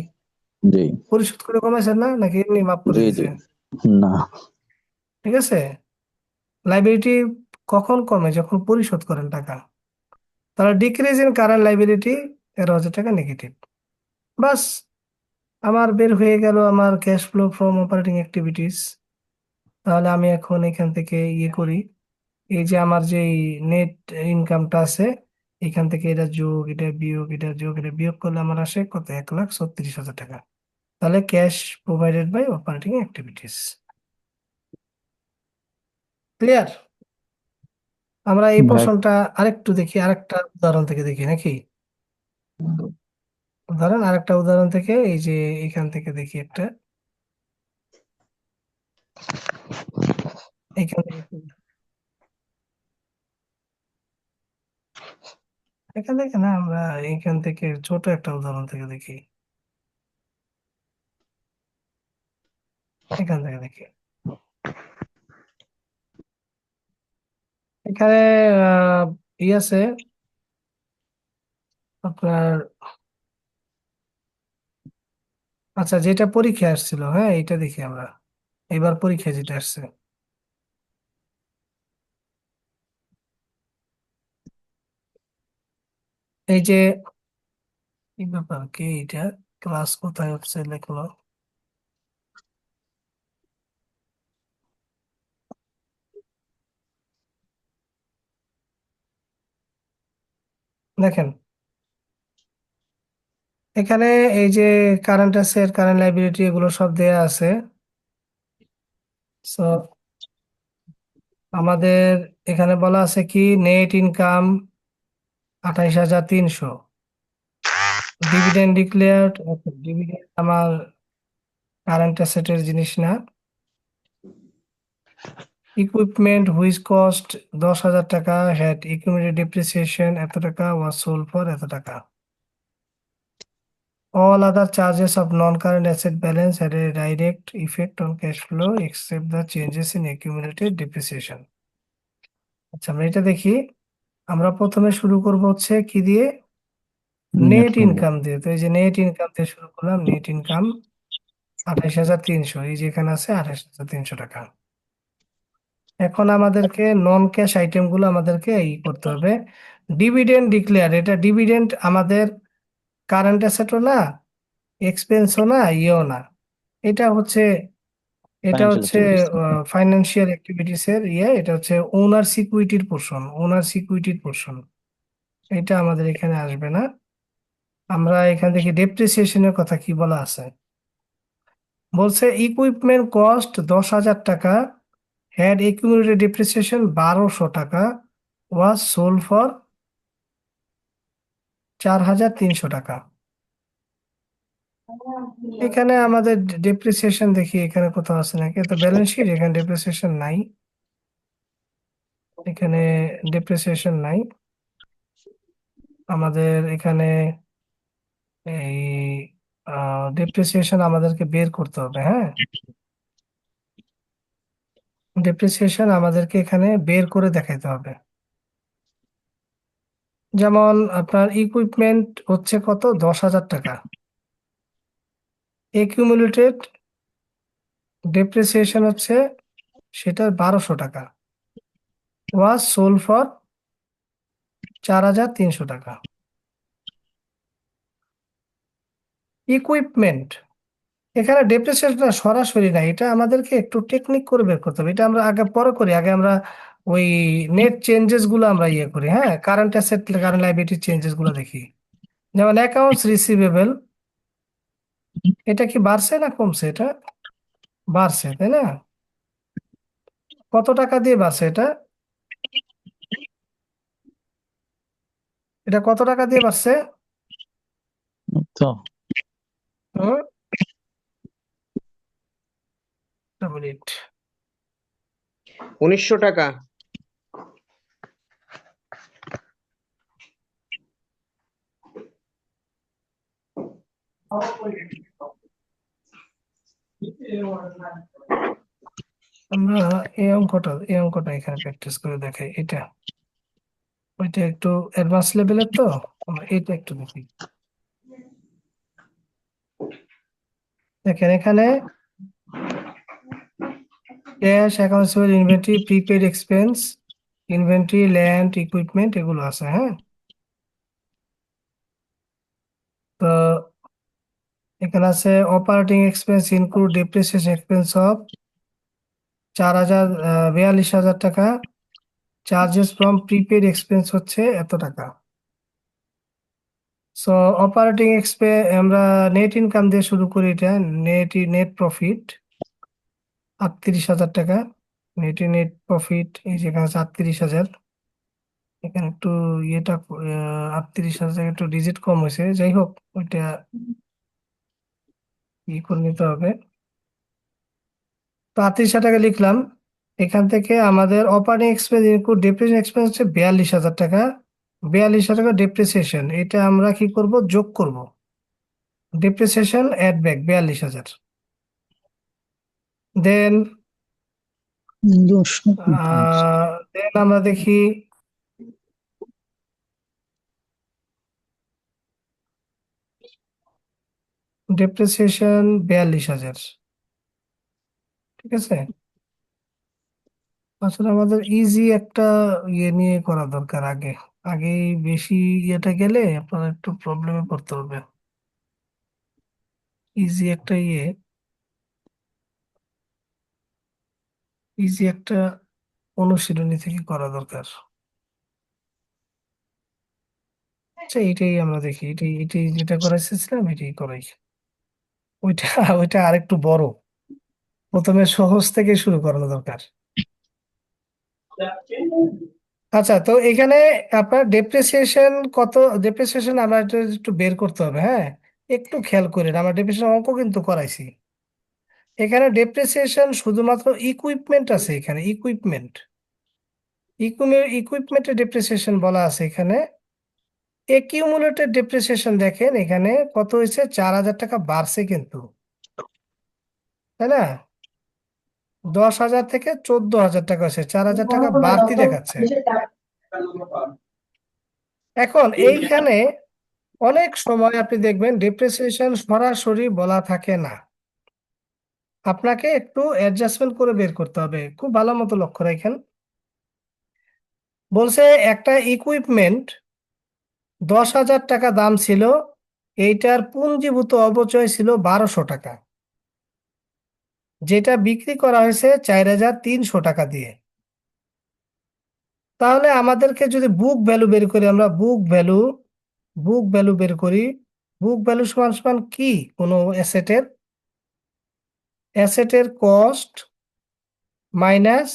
জি। পরিশোধ করে কমাইছেন না, নাকি এমনি মাফ করে জি। জি। দিছে? না। ঠিক আছে, লাইবিলিটি কখন কমে? যখন পরিশোধ করেন টাকা। তাহলে ডিক্রিজ ইন কারেন্ট লাইবিলিটি 13,000 টাকা নেগেটিভ। বাস, আমার বের হয়ে গেল আমার cash flow from operating activities. তাহলে আমি এখন এখান থেকে ইয়ে করি, এই যে আমার যে নেট ইনকামটা আছে, এখান থেকে এটা যোগ, এটা বিয়োগ, এটা যোগ, এটা বিয়োগ করলে আমার আসে কত? 1,36,000 টাকা। তাহলে cash provided by operating activities. Clear? আমরা এই ভাই, পোর্শনটা আরেকটু দেখি, আরেকটা উদাহরণ থেকে দেখি নাকি? ধরেন আরেকটা উদাহরণ থেকে, এই যে এখান থেকে দেখি একটা, এখান থেকে এখান থেকে না, আমরা এখান থেকে ছোট একটা উদাহরণ থেকে দেখি, এখান থেকে দেখি। এখানে ই আছে আপনার, আচ্ছা যেটা পরীক্ষা আসছিল, হ্যাঁ এটা দেখি আমরা, এবার পরীক্ষা যেটা আসছে। এই যে, এই ব্যাপার কি এটা, ক্লাস কোথায় হচ্ছে লেখলো, দেখেন এখানে এই যে কারেন্ট অ্যাসেট, কারেন্ট লাইবিলিটি, এগুলো সব দেয়া আছে। সো আমাদের এখানে বলা আছে কি, net income 28,300, dividend declared. Dividend আমার কারেন্ট অ্যাসেটের জিনিস না। ইকুইপমেন্ট হুইচ কস্ট 10,000 টাকা, হ্যাড ইকুইপমেন্ট ডিপ্রিসিয়েশন এত টাকা, ওয়াজ সোল্ড ফর এত টাকা। All other charges of non-current asset balance had a direct effect on cash flow except the changes in accumulated depreciation. আচ্ছা আমরা এটা দেখি। আমরা প্রথমে শুরু করব হচ্ছে কি দিয়ে? Net net income. ইনকাম দিয়ে। তো এই যে নেট ইনকাম দিয়ে শুরু করলাম, নেট ইনকাম 28,300, এই যে এখানে আছে 28,300 টাকা। এখন আমাদেরকে নন ক্যাশ আইটেম গুলো আমাদেরকে করতে হবে। ডিভিডেন্ড ডিক্লেয়ার, এটা ডিভিডেন্ড আমাদের কারেন্ট অ্যাসেটও না, এক্সপেন্সও না, ইয়েও না। এটা হচ্ছে, এটা ফাইন্যান্সিয়াল হচ্ছে অ্যাক্টিভিটিস। ফাইন্যান্সিয়াল অ্যাক্টিভিটিস এর ইয়ে, এটা হচ্ছে ওনার সিকিউরিটির পোর্শন, ওনার সিকিউরিটির পোর্শন। এটা আমাদের এখানে আসবে না। আমরা এখান থেকে ডেপ্রিসিয়েশনের কথা কি বলা আছে, বলছে ইকুইপমেন্ট কস্ট 10,000 টাকা, হ্যাড একিউমুলেটেড ডেপ্রিসিয়েশন 1,200 টাকা, ওয়াজ সোল্ড ফর 4,300 টাকা। এখানে আমাদের ডেপ্রিসিয়েশন দেখি এখানে কোথাও আছে নাকি, তো ব্যালেন্স শিট, এখানে ডেপ্রিসিয়েশন নাই, এখানে ডেপ্রিসিয়েশন নাই আমাদের এখানে। এই ডেপ্রিসিয়েশন আমাদেরকে বের করতে হবে, হ্যাঁ। ডেপ্রিসিয়েশন আমাদেরকে এখানে বের করে দেখাইতে হবে। যেমন আপনার ইকুইপমেন্ট হচ্ছে কত, 10,000 টাকা। একিউমুলেটেড ডেপ্রিসিয়েশন হচ্ছে সেটা 1200 টাকা। ওয়াজ সোল্ড ফর 4,300 টাকা। ইকুইপমেন্ট, এখানে ডেপ্রিসিয়েশনটা সরাসরি না, এটা আমাদেরকে একটু টেকনিক করে বের করতে হবে। এটা আমরা আগে পরে করি, আগে আমরা ওই নেট চেঞ্জেস গুলো আমরা ইয়ে করি, হ্যাঁ। Current asset current liability changes গুলো দেখি। যেমন অ্যাকাউন্টস রিসিভেবল, এটা কি বাড়ছে না কমছে? এটা বাড়ছে, তাই না? কত টাকা দিয়ে বাড়ছে এটা? এটা কত টাকা দিয়ে বাড়ছে? তো হুম, একটা মিনিট। 1900 টাকা। আমরা এই অঙ্কটা এখানে প্র্যাকটিস করে দেখাই। এটা ওইটা একটু অ্যাডভান্স লেভেলের, তো আমরা এটা একটু দেখি। দেখেন এখানে cash, accounts payable, inventory, prepaid expense, inventory, land, equipment, এগুলো আছে, হ্যাঁ। তো এখানে আছে operating expense include depreciation expense of 42,000 টাকা। চার্জেস ফ্রম প্রিপেড এক্সপেন্স হচ্ছে এত টাকা। সো অপারেটিং এক্সপেন্স আমরা নেট ইনকাম দিয়ে শুরু করি। এটা নেট প্রফিট 38,000 টাকা। নেট প্রফিট এই যেখানে আছে 38,000। এখানে একটু ইয়েটা 38,000 একটু ডিজিট কম হয়েছে, যাই হোক ওইটা ই করে নিতে হবে। তো 38,000 টাকা লিখলাম। এখান থেকে আমাদের operating expense include depreciation expense হচ্ছে 42,000 টাকা। 42,000 টাকা ডেপ্রিসিয়েশন, এটা আমরা কি করব, যোগ করব। Depreciation add back 42,000। দেন আমরা দেখি ডেপ্রিসিয়েশন 42,000, ঠিক আছে। আসলে আমাদের ইজি একটা ইয়ে নিয়ে করা দরকার আগে। আগে বেশি ইয়েটা গেলে আপনার একটু প্রবলেমে পড়তে হবে। ইজি একটা অনুশীলনী থেকে করা দরকার। আচ্ছা, এইটাই আমরা দেখি, এটাই এটাই যেটা করাইছিলাম এটাই করাই। ওইটা ওইটা আরেকটু বড়, প্রথমে সহজ থেকে শুরু করানো দরকার। আচ্ছা, তো এখানে আপনার ডেপ্রিসিয়েশন কত, ডেপ্রিসিয়েশন আমরা একটু একটু বের করতে হবে, হ্যাঁ। একটু খেয়াল করেন, আমরা ডেপ্রিসিয়েশন অঙ্ক কিন্তু করাইছি। এখানে ডেপ্রিসিয়েশন শুধুমাত্র ইকুইপমেন্ট আছে, এখানে ইকুইপমেন্টের ডেপ্রিসিয়েশন বলা আছে এখানে। একিউমুলেটেড ডেপ্রিসিয়েশন দেখেন এখানে কত হয়েছে, 4,000 টাকা বাড়ছে কিন্তু, তাই না? 10,000 থেকে 14,000 টাকা হয়েছে, 4,000 টাকা বাড়তি দেখাচ্ছে। এখন এইখানে অনেক সময় আপনি দেখবেন ডেপ্রিসিয়েশন সরাসরি বলা থাকে না, আপনাকে একটু অ্যাডজাস্টমেন্ট করে বের করতে হবে। খুব ভালো মতো লক্ষ্য রাখেন। বলছে একটা ইকুইপমেন্ট 10,000 টাকা দাম ছিল, এইটার পুঞ্জীভূত অপচয় ছিল 1,200 টাকা, যেটা বিক্রি করা হয়েছে 4,300 টাকা দিয়ে। তাহলে আমাদেরকে যদি বুক ভ্যালু বের করি, আমরা বুক ভ্যালু বের করি। বুক ভ্যালু সমান সমান কি, কোনো অ্যাসেটের কস্ট মাইনাস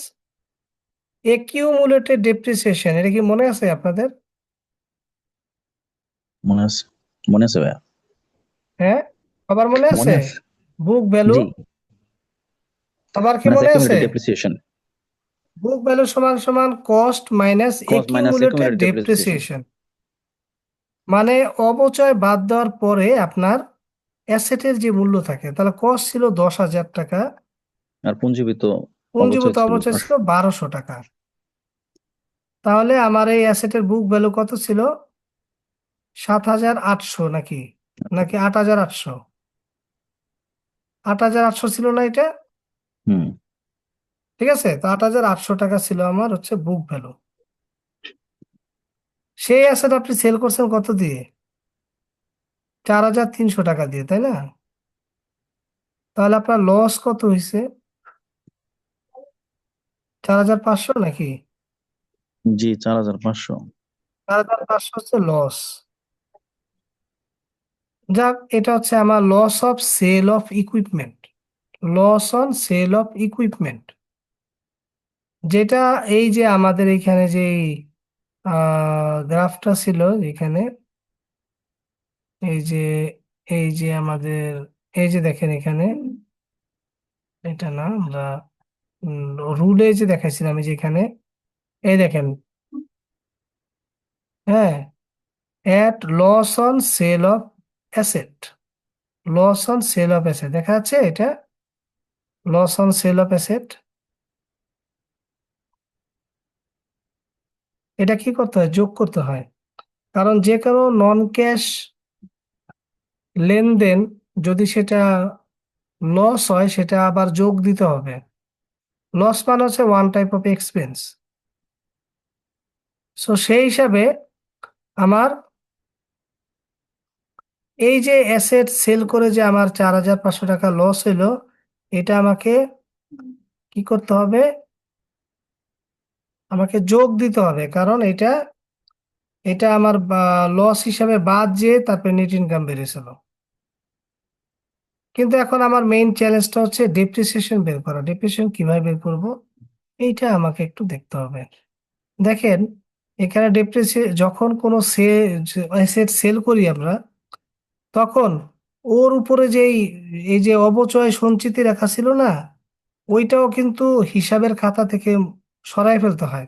একিউমুলেটেড ডেপ্রিসিয়েশন। এটা কি মনে আছে আপনাদের? মনে আছে, মনে আছে ভাইয়া, হ্যাঁ, আবার মনে মনে আছে? আছে। বুক ভ্যালু, জি, আবার কি মনে আছে, মনে আছে? অ্যাকুমুলেটেড ডেপ্রিসিয়েশন, বুক ভ্যালু সমান সমান cost minus cost minus accumulated accumulated depreciation. Depreciation. মানে অপচয় বাদ দেওয়ার পরে আপনার অ্যাসেটের যে মূল্য থাকে, তাহলে কস্ট ছিল 10,000 টাকা, আর পুঞ্জীবিত পুঞ্জীভূত অবচয় ছিল অবচয় ছিল 1200 টাকা। তাহলে আমার এই অ্যাসেটের বুক ভ্যালু কত ছিল? 7,800 নাকি, নাকি 8,800? 8,800 ছিল না এটা? হুম। ঠিক আছে, তো 8,800 টাকা ছিল আমার হচ্ছে বুক ভ্যালু। সেই অ্যাসেট আপনি সেল করছেন কত দিয়ে? 4,300 টাকা দিয়ে, তাই না? তাহলে আপনার লস কত হয়েছে? 4,500 নাকি? জি, 4,500। 4,500 হচ্ছে লস। যাক, এটা হচ্ছে আমার loss of sale of equipment, loss on sale of equipment, যেটা এই যে আমাদের এখানে যে গ্রাফটা ছিল এখানে, এই যে আমাদের, এই যে দেখেন এখানে, এটা না, আমরা রুলে যে দেখাইছিলাম এই যে এখানে, এই দেখেন, হ্যাঁ, at loss on sale of asset, loss on sale of asset দেখা যাচ্ছে, এটা loss on sale of asset. এটা কি করতে হয়? যোগ করতে হয়, কারণ যে কোনো নন ক্যাশ লেনদেন যদি সেটা লস হয় সেটা আবার যোগ দিতে হবে। লস মানে হচ্ছে one type of expense. So সেই হিসাবে আমার এই যে অ্যাসেট সেল করে যে আমার 4,500 টাকা লস হইলো, এটা আমাকে কি করতে হবে? আমাকে যোগ দিতে হবে, কারণ এটা এটা আমার লস হিসাবে বাদ যে তারপরে নেট ইনকাম বেড়েছিল। কিন্তু এখন আমার মেইন চ্যালেঞ্জটা হচ্ছে ডেপ্রিসিয়েশন বের করা। ডেপ্রিসিয়েশন কিভাবে বের করব, এইটা আমাকে একটু দেখতে হবে। দেখেন, এখানে যখন কোনো অ্যাসেট সেল করি আমরা, তখন ওর উপরে যেই এই যে অবচয় সঞ্চিতি রাখা ছিল না, ওইটাও কিন্তু হিসাবের খাতা থেকে সরাই ফেলতে হয়।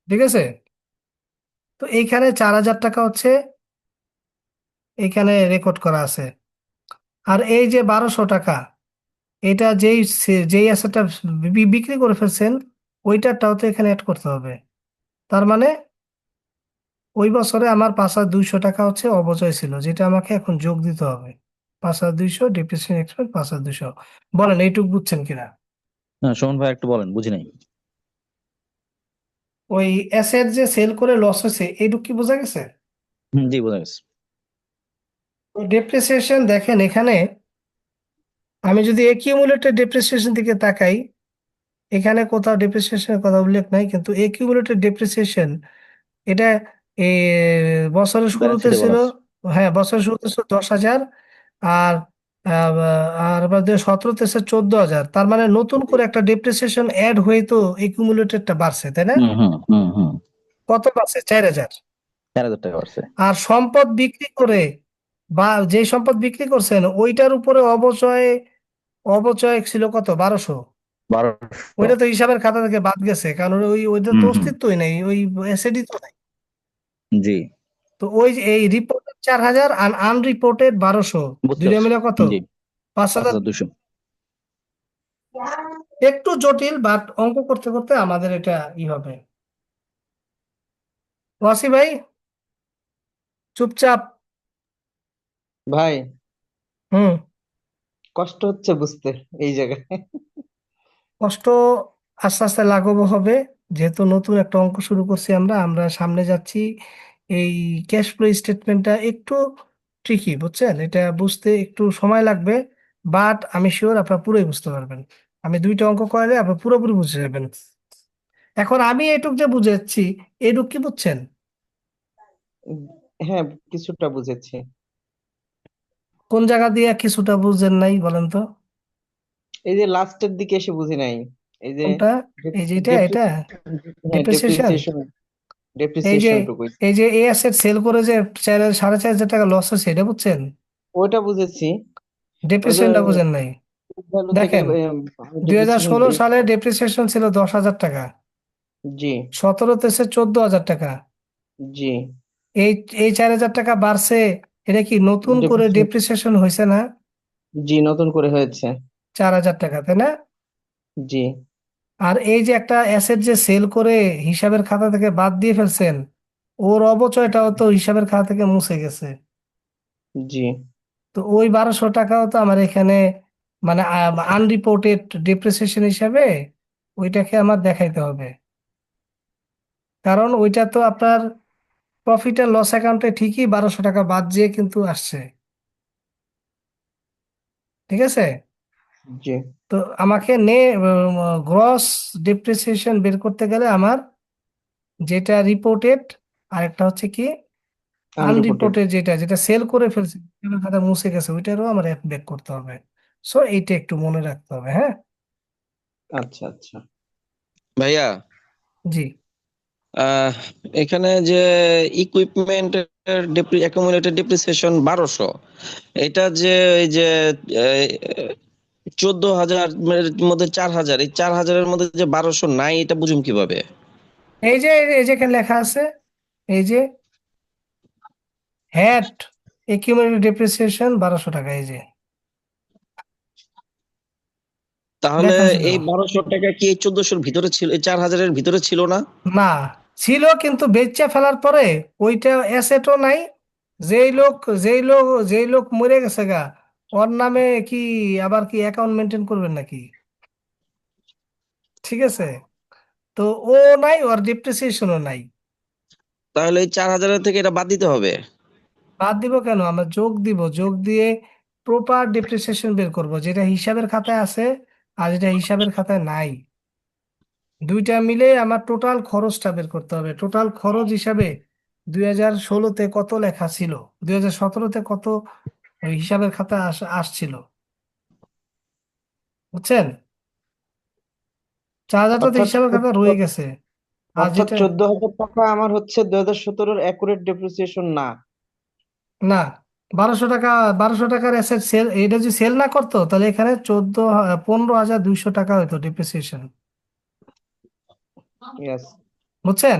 ঠিক আছে, তো এইখানে 4,000 টাকা হচ্ছে এখানে রেকর্ড করা আছে। আর এই যে 1,200 টাকা, এটা যেই অ্যাসেটটা বিক্রি করে ফেলছেন, ওইটারটাও তো এখানে অ্যাড করতে হবে। তার মানে ওই বছরে আমার 5,200 টাকা হচ্ছে অপচয় ছিল, যেটা আমাকে এখন যোগ দিতে হবে। 5,200 ডিপ্রিসিয়েশন এক্সপেন্স 5,200। বলেন এইটুক বুঝছেন কিনা? না, সুমন ভাই একটু বলেন, বুঝি নাই। ওই অ্যাসেট যে সেল করে লস হয়েছে, এইটুক কি বোঝা গেছে? জি, বোঝা গেছে। ডেপ্রিসিয়েশন দেখেন এখানে, আমি যদি একিউমুলেটেড ডেপ্রিসিয়েশন দিকে তাকাই, এখানে কোথাও ডেপ্রিসিয়েশনের কথা উল্লেখ নাই, কিন্তু একিউমুলেটেড ডেপ্রিসিয়েশন এটা এ, বছরের ব্যালেন্স শুরুতে শিটে ছিল, বলা আছে। হ্যাঁ বছরের শুরুতে ছিল 10,000, আর আহ, আর আবার 2017-তে এসে 14,000। তার মানে নতুন করে একটা ডেপ্রিসিয়েশন অ্যাড হয়ে তো একিউমুলেটেডটা বাড়ছে, তাই না? হুম হুম হুম হুম। কত বাড়ছে? 4,000। 4,000 টাকা বাড়ছে। আর সম্পদ বিক্রি করে, বা যে সম্পদ বিক্রি করছেন ওইটার উপরে অবচয়, অবচয় ছিল কত? 1,200। 1,200। ওইটা তো হিসাবের খাতা থেকে বাদ গেছে, কারণ ওইটা তো হুম হুম। অস্তিত্বই নেই, ওই অ্যাসেটই তো নাই। জি, তো ওই যে এই রিপোর্টেড 4,000 আর আনরিপোর্টেড 1,200, বুঝতে দুইটা পারছি। মিলে কত? জি, 5,000। 5,200। একটু জটিল, বাট অঙ্ক করতে করতে আমাদের এটা হবে। ওয়াসি ভাই, চুপচাপ। ভাই, হুম। কষ্ট হচ্ছে বুঝতে এই জায়গায়। কষ্ট আস্তে আস্তে লাঘব হবে, যেহেতু নতুন একটা অঙ্ক শুরু করছি আমরা আমরা সামনে যাচ্ছি। এই ক্যাশ ফ্লো স্টেটমেন্টটা একটু ট্রিকি, বুঝছেন? এটা বুঝতে একটু সময় লাগবে, বাট আমি শিওর আপনারা পুরোই বুঝতে পারবেন। আমি দুইটা অঙ্ক করালে আপনি পুরোপুরি বুঝে যাবেন। এখন আমি এটুক যে বুঝেছি, এটুক কি বুঝছেন? উম, হ্যাঁ, কিছুটা বুঝেছি। কোন জায়গা দিয়ে কিছুটা বুঝেন নাই বলেন তো? এই যে লাস্টের দিকে এসে বুঝি নাই। এই যে কোনটা? এই যে এটা হ্যাঁ, ডিপ্রিসিয়েশন। এই যে ডেপ্রিসিয়েশন টুকুই। এই অ্যাসেট সেল করে যে 4,500 টাকা লস হচ্ছে, এটা বুঝছেন? ওইটা বুঝেছি। ওই যে ডেপ্রিসিয়েশনটা বুঝেন নাই। ভ্যালু থেকে দেখেন, দুই হাজার ডেপ্রিসিয়েশন। ষোলো সালে ডেপ্রিসিয়েশন ছিল 10,000 টাকা, জি 17-তে এসে 14,000 টাকা। জি। এই এই 4,000 টাকা বাড়ছে এটা কি নতুন করে Depreciation- ডেপ্রিসিয়েশন হয়েছে না? জি, নতুন করে হয়েছে। 4,000 টাকা, তাই না? জি আর এই যে একটা অ্যাসেট যে সেল করে হিসাবের খাতা থেকে বাদ দিয়ে ফেলছেন, ওর অবচয়টাও তো হিসাবের খাতা থেকে মুছে গেছে। জি তো ওই 1,200 টাকাও তো আমার এখানে মানে আনরিপোর্টেড ডেপ্রিসিয়েশন হিসাবে ওইটাকে আমার দেখাইতে হবে, কারণ ওইটা তো আপনার প্রফিট অ্যান্ড লস অ্যাকাউন্টে ঠিকই 1,200 টাকা বাদ দিয়ে কিন্তু আসছে। ঠিক আছে? জি তো আমাকে গ্রস ডেপ্রিসিয়েশন বের করতে গেলে আমার যেটা রিপোর্টেড আর একটা হচ্ছে কি আনরিপোর্টেড। আনরিপোর্টেড, যেটা যেটা সেল করে ফেলছে, সেটার খাতা মুছে গেছে, ওইটারও আমার বের করতে হবে। সো এইটা একটু মনে রাখতে হবে, হ্যাঁ। আচ্ছা আচ্ছা। ভাইয়া, জি। আহ এখানে যে ইকুইপমেন্টের অ্যাকুমুলেটেড ডেপ্রিসিয়েশন 1200, এটা যে এই যে 14,000 এর মধ্যে 4,000, এই 4,000-এর মধ্যে যে 1200 নাই, এটা বুঝুম কিভাবে? এই যে এখানে লেখা আছে, এই যে হ্যাট একিউমুলেটেড ডেপ্রিসিয়েশন 1,200 টাকা, এই যে তাহলে লেখা ছিল। এই 1200 টাকা কি এই 1400-এর ভিতরে ছিল, এই 4,000-এর ভিতরে ছিল না? না, ছিল কিন্তু বেচে ফেলার পরে ওইটা অ্যাসেটও নাই। যেই লোক যেই লোক যেই লোক মরে গেছে গা, ওর নামে কি আবার কি অ্যাকাউন্ট মেনটেন করবেন নাকি? ঠিক আছে? তো ও নাই, ওর ডেপ্রিসিয়েশনও নাই। তাহলে এই 4,000-এর থেকে এটা বাদ দিতে হবে। বাদ দিব কেন, আমরা যোগ দিব, যোগ দিয়ে প্রপার ডেপ্রিসিয়েশন বের করব, যেটা হিসাবের খাতায় আছে আর যেটা হিসাবের খাতায় নাই। দুইটা মিলে আমার টোটাল খরচটা বের করতে হবে। টোটাল খরচ হিসাবে 2016-তে কত লেখা ছিল, 2017-তে কত ওই হিসাবের খাতা আসছিল, বুঝছেন? 4,000টা তো অর্থাৎ হিসাবের খাতা রয়ে গেছে। আর অর্থাৎ যেটা 14,000 টাকা আমার হচ্ছে 2017-এর অ্যাকুরেট ডেপ্রিসিয়েশন না। না, 1,200 টাকা, 1,200 টাকার অ্যাসেট সেল, এটা যদি সেল না করতো তাহলে এখানে 15,200 টাকা হতো ডেপ্রিসিয়েশন। ইয়েস। বুঝছেন?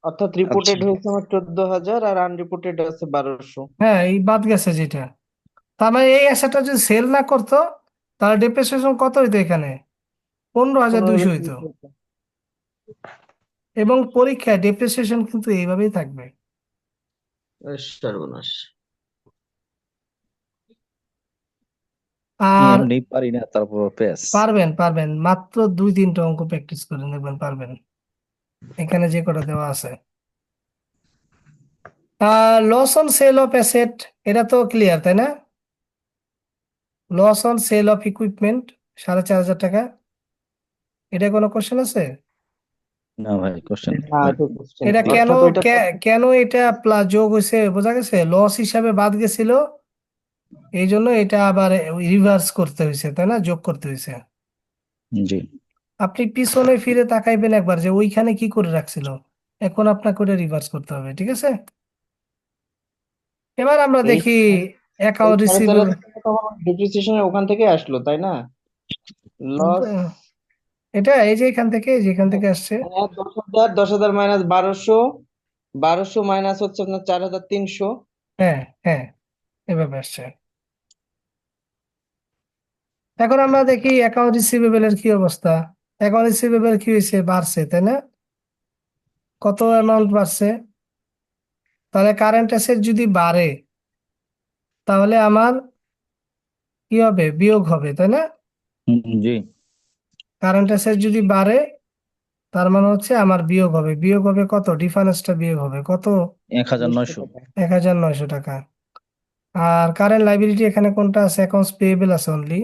অর্থাৎ আচ্ছা, রিপোর্টেড হয়েছে আমার 14,000 আর আনরিপোর্টেড আছে 1,200। হ্যাঁ, এই বাদ গেছে যেটা। তার মানে এই অ্যাসেটটা যদি সেল না করতো তাহলে ডেপ্রিসিয়েশন কত হইতো এখানে? 15,200 হইতো। 15,000। এবং পরীক্ষায় ডেপ্রিসিয়েশন কিন্তু এইভাবেই থাকবে। সর্বনাশ। আমি আর এমনি পারি না, তারপর পেস। পারবেন পারবেন, মাত্র 2-3টা অঙ্ক প্র্যাকটিস করে দেখবেন পারবেন, এখানে যে কটা দেওয়া আছে। Loss on sale of asset, এটা তো ক্লিয়ার, তাই না? Loss on sale of equipment 4,500 টাকা, এটা কোনো কোশ্চেন আছে? না ভাই, কোশ্চেন না, এটা কোশ্চেন এটা নাই, কেন অর্থাৎ ওইটা কেন এটা যোগ হয়েছে বোঝা গেছে, লস হিসাবে বাদ গেছিল, এই জন্য এটা আবার রিভার্স করতে হয়েছে, তাই না, যোগ করতে হয়েছে। জি। আপনি পিছনে ফিরে তাকাইবেন একবার যে ওইখানে কি করে রাখছিল, এখন আপনাকে ওটা রিভার্স করতে হবে, ঠিক আছে? এবার আমরা এই দেখি এই অ্যাকাউন্ট সাড়ে চার রিসিভেবল। হাজার টাকা তো আমার ডিপ্রিসিয়েশনের ওখান থেকে আসলো, তাই না? লস। এটা এই যে এখান থেকে, যেখান থেকে আসছে। হ্যাঁ, 10,000, 10,000 মাইনাস 1,200, 1,200 মাইনাস হচ্ছে আপনার 4,300। হ্যাঁ, হ্যাঁ, এভাবে আসছে। এখন আমরা দেখি অ্যাকাউন্ট রিসিভেবল এর কি অবস্থা। অ্যাকাউন্ট রিসিভেবল কি হয়েছে, বাড়ছে, তাই না? কত অ্যামাউন্ট বাড়ছে? তাহলে কারেন্ট অ্যাসেট যদি বাড়ে তাহলে আমার কি হবে, বিয়োগ হবে, তাই না? জি। কারেন্ট অ্যাসেট যদি বাড়ে তার মানে হচ্ছে আমার বিয়োগ হবে, বিয়োগ হবে কত, ডিফারেন্সটা বিয়োগ হবে কত, 1,900। 1,900 টাকা। 1,900 টাকা। আর কারেন্ট লাইবিলিটি এখানে কোনটা আছে, অ্যাকাউন্টস পেয়েবল আছে অনলি,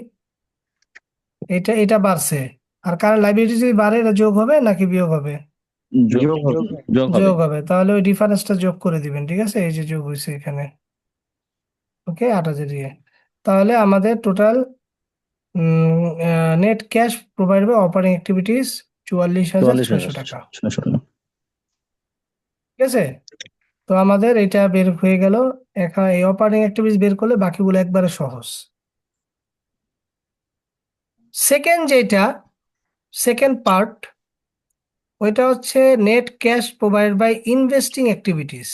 এটা এটা বাড়ছে। আর কারেন্ট লাইবিলিটি যদি বাড়ে এটা যোগ হবে নাকি বিয়োগ হবে? যোগ যোগ হবে। হবে। যোগ হবে। যোগ হবে, তাহলে ওই ডিফারেন্সটা যোগ করে দিবেন, ঠিক আছে, এই যে যোগ হয়েছে এখানে। ওকে, 8,000 দিয়ে। তাহলে আমাদের total net cash provide by operating activities 44,600 টাকা। 44,600 টাকা। ঠিক আছে? তো আমাদের এটা বের হয়ে গেল। এখন এই অপারেটিং অ্যাক্টিভিটিস বের করলে বাকিগুলো একবারে সহজ। সেকেন্ড যেটা, সেকেন্ড পার্ট, ওইটা হচ্ছে net cash provide by investing activities.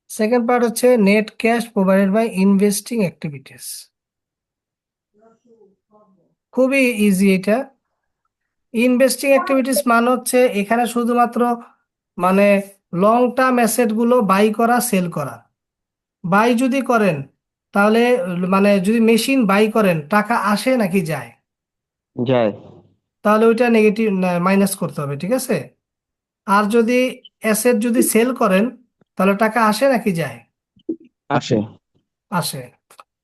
Second part হচ্ছে net cash provided by investing activities. খুবই ইজি এটা। ইনভেস্টিং অ্যাক্টিভিটিস মানে হচ্ছে এখানে শুধুমাত্র মানে লং টার্ম অ্যাসেট গুলো বাই করা সেল করা। বাই যদি করেন তাহলে মানে যদি মেশিন বাই করেন টাকা আসে নাকি যায়, যায়। তাহলে ওইটা নেগেটিভ মাইনাস করতে হবে, ঠিক আছে। আর যদি অ্যাসেট যদি সেল করেন তাহলে টাকা আসে নাকি যায়, আসে। আসে।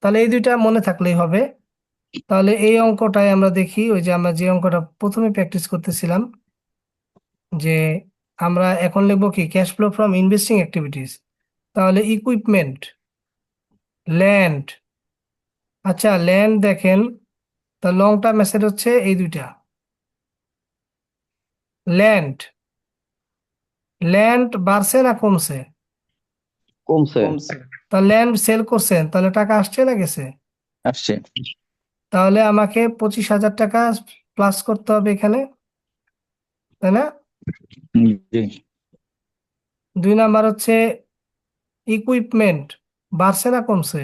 তাহলে এই দুইটা মনে থাকলেই হবে। তাহলে এই অঙ্কটাই আমরা দেখি, ওই যে আমরা যে অঙ্কটা প্রথমে প্র্যাকটিস করতেছিলাম, যে আমরা এখন লিখবো কি cash flow from investing activities. তাহলে ইকুইপমেন্ট, ল্যান্ড। আচ্ছা ল্যান্ড দেখেন, তা লং টার্ম অ্যাসেট হচ্ছে এই দুইটা। ল্যান্ড, ল্যান্ড বাড়ছে না কমছে? কমছে। কমছে। তা ল্যান্ড সেল করছেন তাহলে টাকা আসছে না গেছে? আসছে। তাহলে আমাকে 25,000 টাকা প্লাস করতে হবে এখানে, তাই না? জি। 2 নাম্বার হচ্ছে ইকুইপমেন্ট, বাড়ছে না কমছে?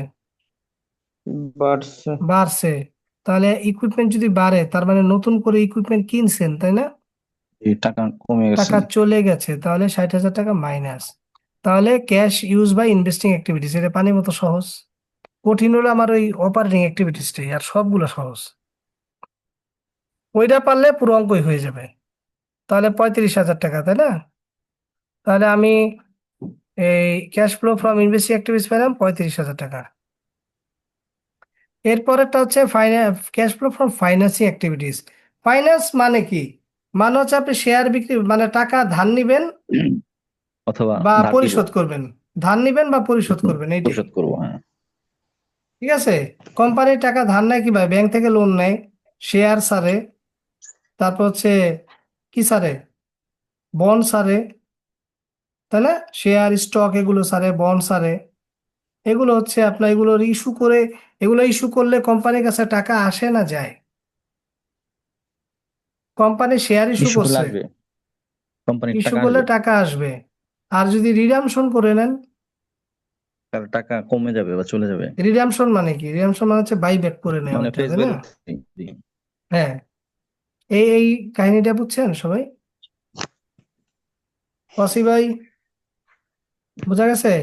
বাড়ছে। বাড়ছে। তাহলে ইকুইপমেন্ট যদি বাড়ে তার মানে নতুন করে ইকুইপমেন্ট কিনছেন, তাই না? এই টাকা কমে গেছে। টাকা চলে গেছে, তাহলে 60,000 টাকা মাইনাস। তাহলে cash use by investing activities, এটা পানির মতো সহজ। কঠিন হলো আমার ওই অপারেটিং অ্যাক্টিভিটিসটাই, আর সবগুলো সহজ। ওইটা পারলে পুরো অঙ্কই হয়ে যাবে। তাহলে 35,000 টাকা, তাই না? তাহলে আমি এই cash flow from investing activities পেলাম 35,000 টাকা। এরপরেরটা হচ্ছে cash flow from financing activities. Finance মানে কি? মানে হচ্ছে আপনি শেয়ার বিক্রি মানে টাকা ধার নিবেন অথবা বা ধার দিব, পরিশোধ করবেন। ধার নিবেন বা পরিশোধ করবেন, এইটাই। পরিশোধ করবো। হ্যাঁ। ঠিক আছে। কোম্পানির টাকা ধার নেয় কিভাবে? ব্যাংক থেকে লোন নেয়, শেয়ার সারে, তারপর হচ্ছে কি সারে, বন্ড সারে, তাই না? শেয়ার স্টক এগুলো সারে, বন্ড সারে। এগুলো হচ্ছে আপনার এগুলোর ইস্যু করে, এগুলো ইস্যু করলে কোম্পানির কাছে টাকা আসে না যায়? কোম্পানি শেয়ার ইস্যু ইস্যু করলে করছে, আসবে, কোম্পানির ইস্যু টাকা করলে আসবে, টাকা আসবে। আর যদি রিডামশন করে নেন, তার টাকা কমে যাবে বা চলে যাবে। রিডামশন মানে কি? রিডামশন মানে হচ্ছে বাই ব্যাক করে নেওয়া, মানে ওইটা, ফেস তাই না? ভ্যালু। হ্যাঁ। এই কাহিনীটা বুঝছেন সবাই? ওয়াসি ভাই বোঝা গেছে?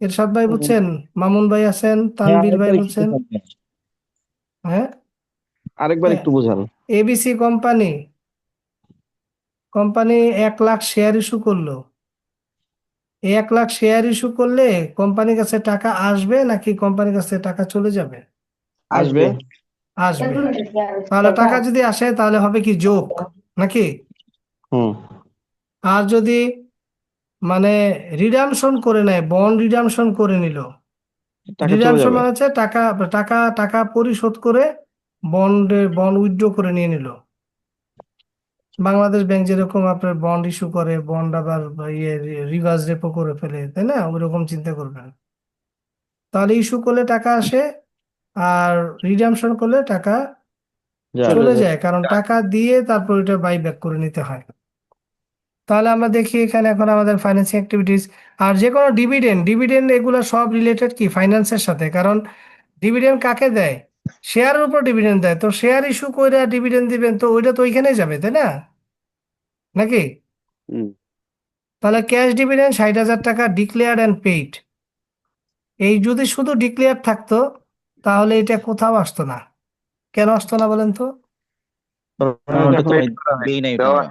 এরশাদ ভাই বুঝছেন? মামুন ভাই আছেন, হ্যাঁ, তানবীর ভাই আরেকবার একটু বুঝছেন? বোঝান। হ্যাঁ। আরেকবার একটু বোঝান। ABC company, company 1 lakh share issue করলো। এই 1 লাখ শেয়ার ইস্যু করলে কোম্পানির কাছে টাকা আসবে নাকি কোম্পানির কাছে টাকা চলে যাবে? আসবে। আসবে। তাহলে টাকা যদি আসে তাহলে হবে কি যোগ, নাকি? হুম। আর যদি মানে রিডামশন করে নেয়, বন্ড রিডামশন করে নিল, টাকা চলে রিডামশন যাবে। মানে হচ্ছে টাকা টাকা টাকা পরিশোধ করে বন্ড উইথড্র করে নিয়ে নিল। বাংলাদেশ ব্যাংক যেরকম আপনার বন্ড ইস্যু করে, বন্ড আবার ইয়ে রিভার্স রেপো করে ফেলে, তাই না? ওইরকম চিন্তা করবেন। তাহলে ইস্যু করলে টাকা আসে, আর রিডামশন করলে টাকা যায়। চলে যায়, কারণ টাকা দিয়ে তারপর এটা বাই ব্যাক করে নিতে হয়। তাহলে আমরা দেখি এখানে এখন আমাদের ফাইন্যান্সিং অ্যাক্টিভিটিস আর যে কোনো ডিভিডেন্ড, ডিভিডেন্ড এগুলো সব রিলেটেড কি ফাইন্যান্সের সাথে, কারণ ডিভিডেন্ড কাকে দেয়? শেয়ারের উপর ডিভিডেন্ড দেয়। তো শেয়ার ইস্যু করে ডিভিডেন্ড দিবেন, তো ওইটা তো ওইখানেই যাবে, তাই না? নাকি? হুম। তাহলে ক্যাশ ডিভিডেন্ড 60,000 টাকা ডিক্লেয়ার্ড অ্যান্ড পেইড। এই যদি শুধু ডিক্লেয়ার থাকতো তাহলে এটা কোথাও আসতো না। কেন আসতো না বলেন তো? ওটা তো আমি দেই নাই ওটা আমরা।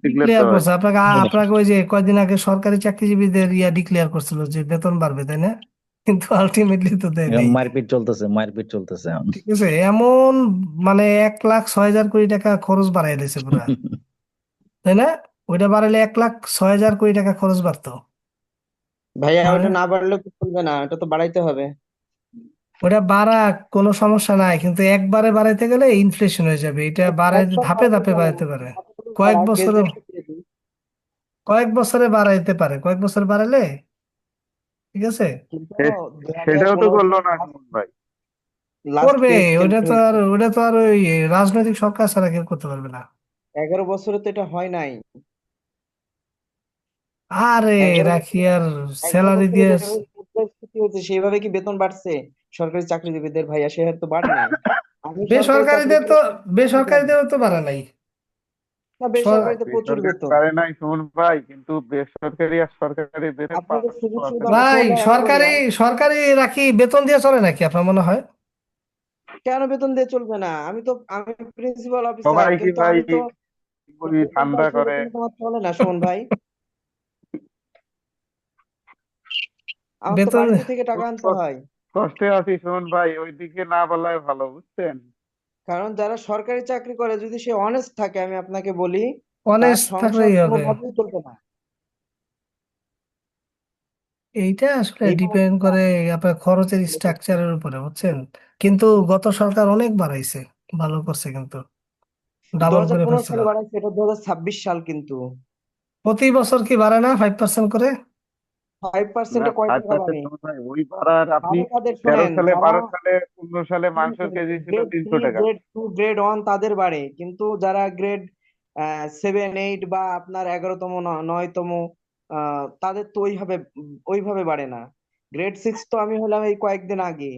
ডিক্লেয়ার করছে আপনাকে, আপনাকে ওই যে কয়দিন আগে সরকারি চাকরিজীবীদের ডিক্লেয়ার করছিল যে বেতন বাড়বে, তাই না? কিন্তু আলটিমেটলি তো দেয় এখন নাই। মারপিট চলতেছে, মারপিট চলতেছে এখন। ঠিক আছে, এমন মানে 1,06,000 কোটি টাকা খরচ বাড়াই দিয়েছে পুরা, তাই না? ওইটা বাড়ালে 1,06,000 কোটি টাকা খরচ বাড়তো। ভাইয়া, মানে ওটা না বাড়লে তো চলবে না, ওটা তো বাড়াইতে হবে। ওটা বাড়া কোনো সমস্যা নাই, কিন্তু একবারে বাড়াইতে গেলে ইনফ্লেশন হয়ে যাবে। এটা বাড়াই এক ধাপে সপ্তাহ ধাপে বাড়ান, বাড়াইতে পারে, কতটুকু কয়েক বাড়ান, বছরে, গেজেট দিয়ে দিন। কয়েক বছরে বাড়াইতে পারে, কয়েক বছর বাড়াইলে। ঠিক আছে। কিন্তু সেটাও তো 2015 করলো না সুমন ভাই। লাস্ট করবে। পে স্কেল ওটা তো আর ওই রাজনৈতিক সরকার ছাড়া কেউ করতে পারবে না। 11 বছরে তো এটা হয় নাই। আরে এগারো এরা কি বছরে আর 11 স্যালারি বছরে দিয়ে যেভাবে মুদ্রাস্ফীতি হয়েছে সেইভাবে কি বেতন বাড়ছে সরকারি চাকরিজীবীদের? ভাইয়া সে হারে তো বাড়ে নাই। আমি সরকারি চাকরি বেসরকারিদের করে তো আমি জানি বেসরকারিদেরও তো বাড়া নাই। না, সর- বেসরকারিতে প্রচুর বেসরকারি বেতন। পারে নাই সুমন ভাই, কিন্তু বেসরকারি আর সরকারি বেতন আপনাদের সুযোগ পার্থক্য আছে সুবিধা না। মতো ভাই হলে আমি সরকারি বললাম, সরকারি রাখি বেতন দিয়ে চলে নাকি আপনার মনে হয়? কেন বেতন দিয়ে চলবে না? আমি প্রিন্সিপাল অফিসার, সবাই কি কিন্তু ভাই আমি তো ওই বেতন পাই, ঠান্ডা সেই করে? বেতনে তোমার চলে না সুমন ভাই। আমার তো বেতন বাড়িতে থেকে টাকা খুব আনতে হয়। কষ্টে আছি সুমন ভাই, ওইদিকে না বলাই ভালো, বুঝছেন? কারণ যারা সরকারি চাকরি করে যদি সে অনেস্ট থাকে, আমি আপনাকে বলি, তার অনেস্ট সংসার থাকলেই হবে। কোনোভাবেই চলবে না। এইটা আসলে এই ডিপেন্ড অবস্থা করে আপনার খরচের আসলে সত্যি। স্ট্রাকচারের উপরে, বুঝছেন? কিন্তু গত সরকার অনেক বাড়াইছে, ভালো করছে কিন্তু, দু ডাবল হাজার করে পনেরো ফেলছিল। সালে বাড়াইছে, এটা 2026 সাল কিন্তু। প্রতি বছর কি বাড়ে না 5% করে? 5% না, কয় টাকা 5% বাড়ে? সুমন ভাই ওই ভাড়ার আপনি বাড়ে কাদের 13 শোনেন, সালে, যারা 12 সালে, 15 সালে মাংসের কেজি ছিল গ্রেড 300 থ্রি, টাকা। গ্রেড টু, গ্রেড ওয়ান তাদের বাড়ে, কিন্তু যারা গ্রেড 7, 8 বা আপনার 11তম, 9তম, তাদের তো ওইভাবে বাড়ে না। গ্রেড 6 তো আমি হলাম এই কয়েকদিন আগে।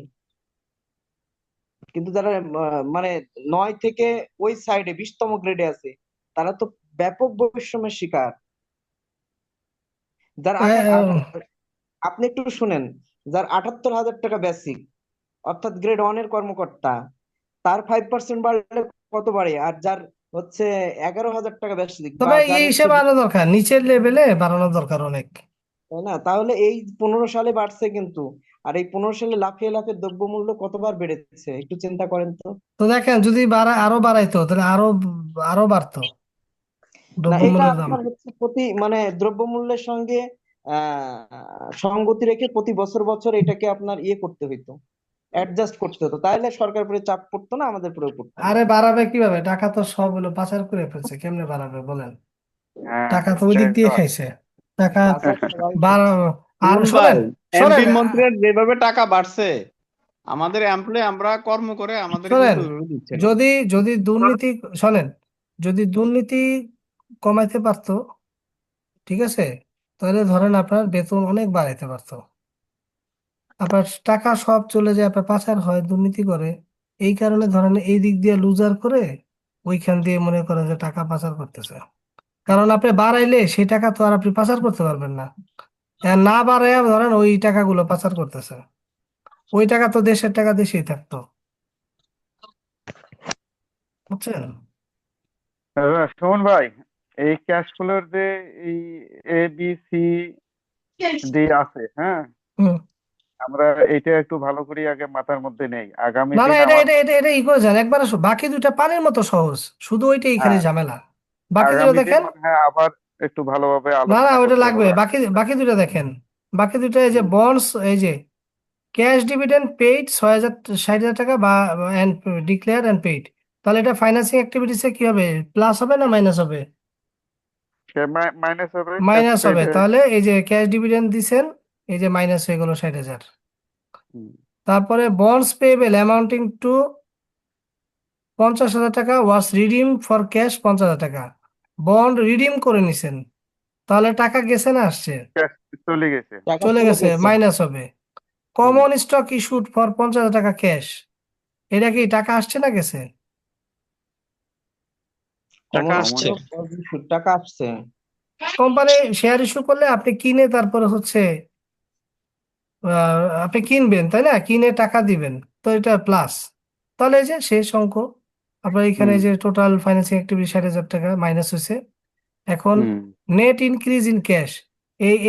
কিন্তু যারা মানে 9 থেকে ওই সাইডে 20তম গ্রেডে আছে, তারা তো ব্যাপক বৈষম্যের শিকার। যার আপনি একটু শুনেন, যার 78,000 টাকা বেসিক, অর্থাৎ গ্রেড 1 এর কর্মকর্তা, তার 5% বাড়লে কত বাড়ে? আর যার হচ্ছে 11,000 টাকা বেসিক, বা তবে যার এই হচ্ছে হিসেবে আরো দরকার, নিচের লেভেলে বাড়ানো দরকার অনেক। তাই না? তাহলে এই 15 সালে বাড়ছে কিন্তু, আর এই 15 সালে লাফিয়ে লাফিয়ে দ্রব্যমূল্য কতবার বেড়েছে একটু চিন্তা করেন তো। তো দেখেন, যদি আরো বাড়াইতো তাহলে আরো আরো বাড়তো না, এটা দ্রব্যমূল্যের দাম। আপনার হচ্ছে মানে দ্রব্যমূল্যের সঙ্গে সঙ্গতি রেখে প্রতি বছর বছর এটাকে আপনার করতে হইতো, অ্যাডজাস্ট করতে হতো, তাহলে সরকার উপরে চাপ পড়তো না, আমাদের উপরেও পড়তো না। আরে বাড়াবে কিভাবে? টাকা তো সব হলো পাচার করে ফেলছে, কেমনে বাড়াবে বলেন? হ্যাঁ, টাকা তো ওই দিক এটাই তো। দিয়ে খাইছে। টাকা পাচার সবাই বাড়া করছে। আর সুমন ভাই, শোনেন, এমপি শোনেন মন্ত্রীর যেভাবে টাকা বাড়ছে, আমাদের এমপ্লয় আমরা কর্ম করে আমাদের শোনেন কিন্তু ওইভাবে দিচ্ছে না। যদি যদি দুর্নীতি, শোনেন, যদি দুর্নীতি কমাইতে পারতো, ঠিক আছে, তাহলে ধরেন আপনার বেতন অনেক বাড়াইতে পারতো। আপনার টাকা সব চলে যায়, আপনার পাচার হয়, দুর্নীতি করে, এই কারণে ধরেন এই দিক দিয়ে লুজার করে, ওইখান দিয়ে মনে করেন যে টাকা পাচার করতেছে। কারণ আপনি বাড়াইলে সেই টাকা তো আর আপনি পাচার করতে পারবেন না। আর না বাড়াইয়া ধরেন ওই টাকাগুলো পাচার করতেছে, ওই টাকা তো দেশের টাকা দেশেই থাকতো, বুঝছেন? সুমন ভাই, এই ক্যাশ ফ্লোর যে এই ABCD আছে, হ্যাঁ, হুম। আমরা এটা একটু ভালো করে আগে মাথার মধ্যে নেই, আগামী না না, দিন এটা আমার এটা এটা এটা ই করে যান একবার, বাকি দুইটা পানির মতো সহজ, শুধু ওইটাই এখানে হ্যাঁ, ঝামেলা। বাকি দুটো আগামী দিন দেখেন। মনে হয় আবার একটু ভালোভাবে না না, আলোচনা ওইটা করতে লাগবে, হবে। বাকি বাকি দুটো দেখেন। বাকি দুটো এই যে হুম, বন্ডস, এই যে ক্যাশ ডিভিডেন্ড পেইড 6,000, 60,000 টাকা, বা এন্ড ডিক্লেয়ার এন্ড পেইড, তাহলে এটা ফাইন্যান্সিং অ্যাক্টিভিটিসে কি হবে? প্লাস হবে না মাইনাস হবে? মাইনাস হবে, ক্যাশ মাইনাস পেড। হবে। তাহলে এই যে ক্যাশ ডিভিডেন্ড দিছেন, এই যে মাইনাস হয়ে গেল 60,000। তারপরে বন্ডস পেয়েবল অ্যামাউন্টিং টু 50,000 টাকা ওয়াজ রিডিম ফর ক্যাশ 50,000 টাকা, বন্ড রিডিম করে নিছেন, তাহলে টাকা গেছে না আসছে? ক্যাশ চলে গেছে। টাকা চলে চলে গেছে, গেছে। মাইনাস হবে। হুম, কমন স্টক ইস্যুড ফর 50,000 টাকা ক্যাশ, এটা কি টাকা আসছে না গেছে? টাকা কমন আসছে। স্টক, টাকা আসছে। কোম্পানি শেয়ার ইস্যু করলে আপনি কিনে তারপরে হচ্ছে আপনি কিনবেন, তাই না? কিনে টাকা দিবেন, তো এটা প্লাস। তাহলে এই যে শেষ অঙ্ক, আপনার এখানে হুম, এই যে টোটাল ফাইন্যান্সিং অ্যাক্টিভিটি 60,000 টাকা মাইনাস হয়েছে। এখন হুম। নেট ইনক্রিজ ইন ক্যাশ,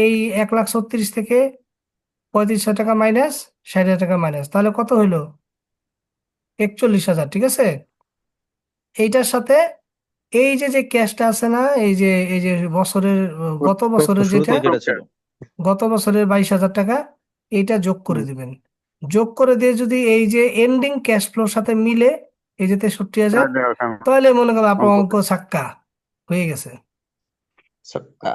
এই 1,36,000 থেকে 35,000 টাকা মাইনাস, 60,000 টাকা মাইনাস, তাহলে কত হইলো? 41,000, ঠিক আছে। এইটার সাথে এই যে যে ক্যাশটা আছে না, এই যে বছরের, গত বছরের যেটা, শুরুতে যেটা ছিল। গত বছরের 22,000 টাকা, এইটা যোগ করে হুম, দিবেন। যোগ করে দিয়ে যদি এই যে এন্ডিং ক্যাশ ফ্লোর সাথে মিলে, এই যে 63,000, তাহলে ওখানে তাহলে মনে করেন আপনার অঙ্ক অঙ্ক ছাক্কা হয়ে গেছে, ছক্কা।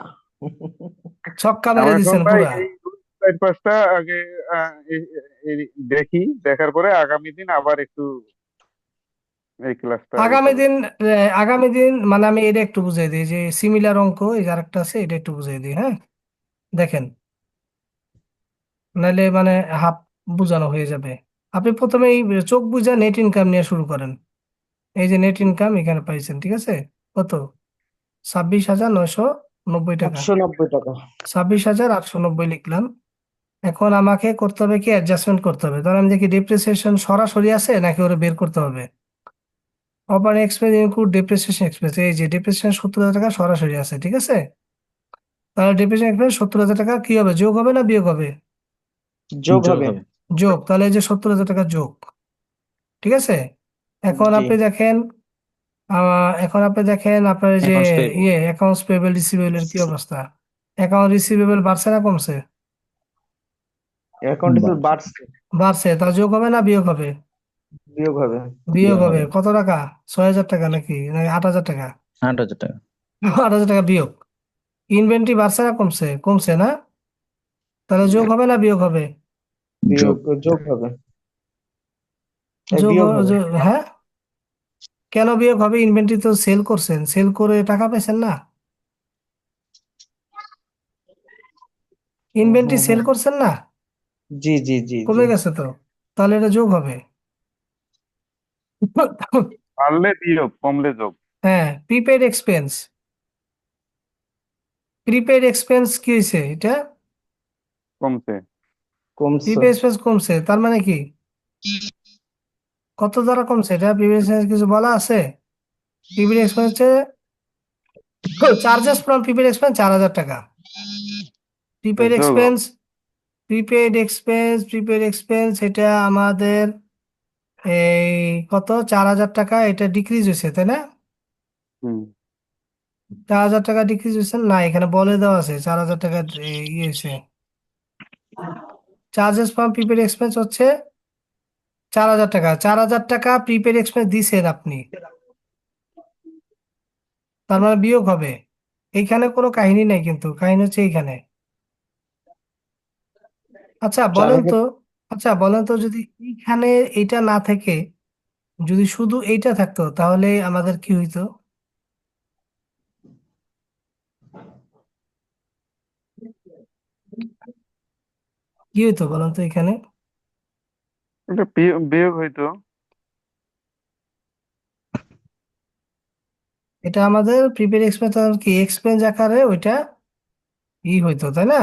ছক্কা মেরে আমরা দিচ্ছেন শোন ভাই পুরা। এই 4-5টা আগে দেখি, দেখার পরে আগামী দিন আবার একটু এই ক্লাসটা আগামী করবো। দিন আগামী দিন মানে আমি এটা একটু বুঝাই দিই, যে সিমিলার অঙ্ক এই যে আরেকটা আছে, এটা একটু বুঝাই দিই, হ্যাঁ। দেখেন, নাহলে মানে হাফ বোঝানো হয়ে যাবে। আপনি প্রথমে এই চোখ বুঝা নেট ইনকাম নিয়ে শুরু করেন। এই যে নেট ইনকাম এখানে পাইছেন, ঠিক আছে? কত? 26,990 টাকা। 890 টাকা। 26,890 লিখলাম। এখন আমাকে করতে হবে কি, অ্যাডজাস্টমেন্ট করতে হবে। ধর আমি দেখি ডেপ্রিসিয়েশন সরাসরি আছে নাকি ওরা বের করতে হবে। Operating expense include depreciation expense, এই যে ডেপ্রিসিয়েশন 70,000 টাকা সরাসরি আছে, ঠিক আছে? তাহলে ডেপ্রিসিয়েশন এক্সপেন্স 70,000 টাকা কি হবে, যোগ হবে না বিয়োগ হবে? যোগ যোগ হবে। হবে। যোগ। তাহলে এই যে 70,000 টাকা যোগ, ঠিক আছে? এখন জি। আপনি দেখেন, এখন আপনি দেখেন আপনার এই যে accounts payable. Accounts payable receivable এর কি অবস্থা। অ্যাকাউন্ট রিসিভেবল বাড়ছে না কমছে? অ্যাকাউন্ট রিসিভেবল বাড়ছে। বাড়ছে। তা যোগ হবে না বিয়োগ হবে? বিয়োগ হবে। বিয়োগ বিয়োগ হবে। হবে। কত টাকা? 6,000 টাকা নাকি 8,000 টাকা? 8,000 টাকা। 8,000 টাকা বিয়োগ। ইনভেন্টরি বাড়ছে না কমছে? কমছে না? তাহলে যোগ হবে না বিয়োগ হবে? যোগ। যোগ হবে। যোগ বিয়োগ হবে। হ্যাঁ, কেন বিয়োগ হবে? ইনভেন্টরি তো সেল করছেন, সেল করে টাকা পেয়েছেন না? হুম ইনভেন্টরি হুম সেল হুম। করছেন না? জি জি জি জি। কমে গেছে তো, তাহলে এটা যোগ হবে। বাড়লে বিয়োগ, কমলে যোগ। হ্যাঁ, প্রিপেড এক্সপেন্স। প্রিপেড এক্সপেন্স কি হয়েছে এটা? কমছে। কমছে। প্রিপেড এক্সপেন্স কমছে, তার মানে কি? কত দ্বারা কমছে এটা? প্রিপেড এক্সপেন্স কিছু বলা আছে? Prepaid expense charges from prepaid expense 4,000 টাকা। প্রিপেড যোগ হবে। এক্সপেন্স, প্রিপেড এক্সপেন্স এটা আমাদের এই কত, 4,000 টাকা। এটা ডিক্রিজ হয়েছে তাই না? হুম। 4,000 টাকা ডিক্রিজ হয়েছে না? এখানে বলে দেওয়া আছে 4,000 টাকা ইয়ে হয়েছে। চার্জেস ফ্রম প্রিপেড এক্সপেন্স হচ্ছে 4,000 টাকা। 4,000 টাকা প্রিপেড এক্সপেন্স দিছেন আপনি, তার মানে বিয়োগ হবে। এইখানে কোনো কাহিনী নাই, কিন্তু কাহিনী হচ্ছে এইখানে। আচ্ছা চার বলেন হাজার তো, আচ্ছা বলেন তো, যদি এইখানে এইটা না থেকে যদি শুধু এইটা থাকতো তাহলে আমাদের কি হইতো? কি হইতো বলেন তো এখানে? এটা বিয়োগ হইতো। এটা আমাদের প্রিপেড এক্সপেন্স কি এক্সপেন্স আকারে ওইটা হইতো তাই না?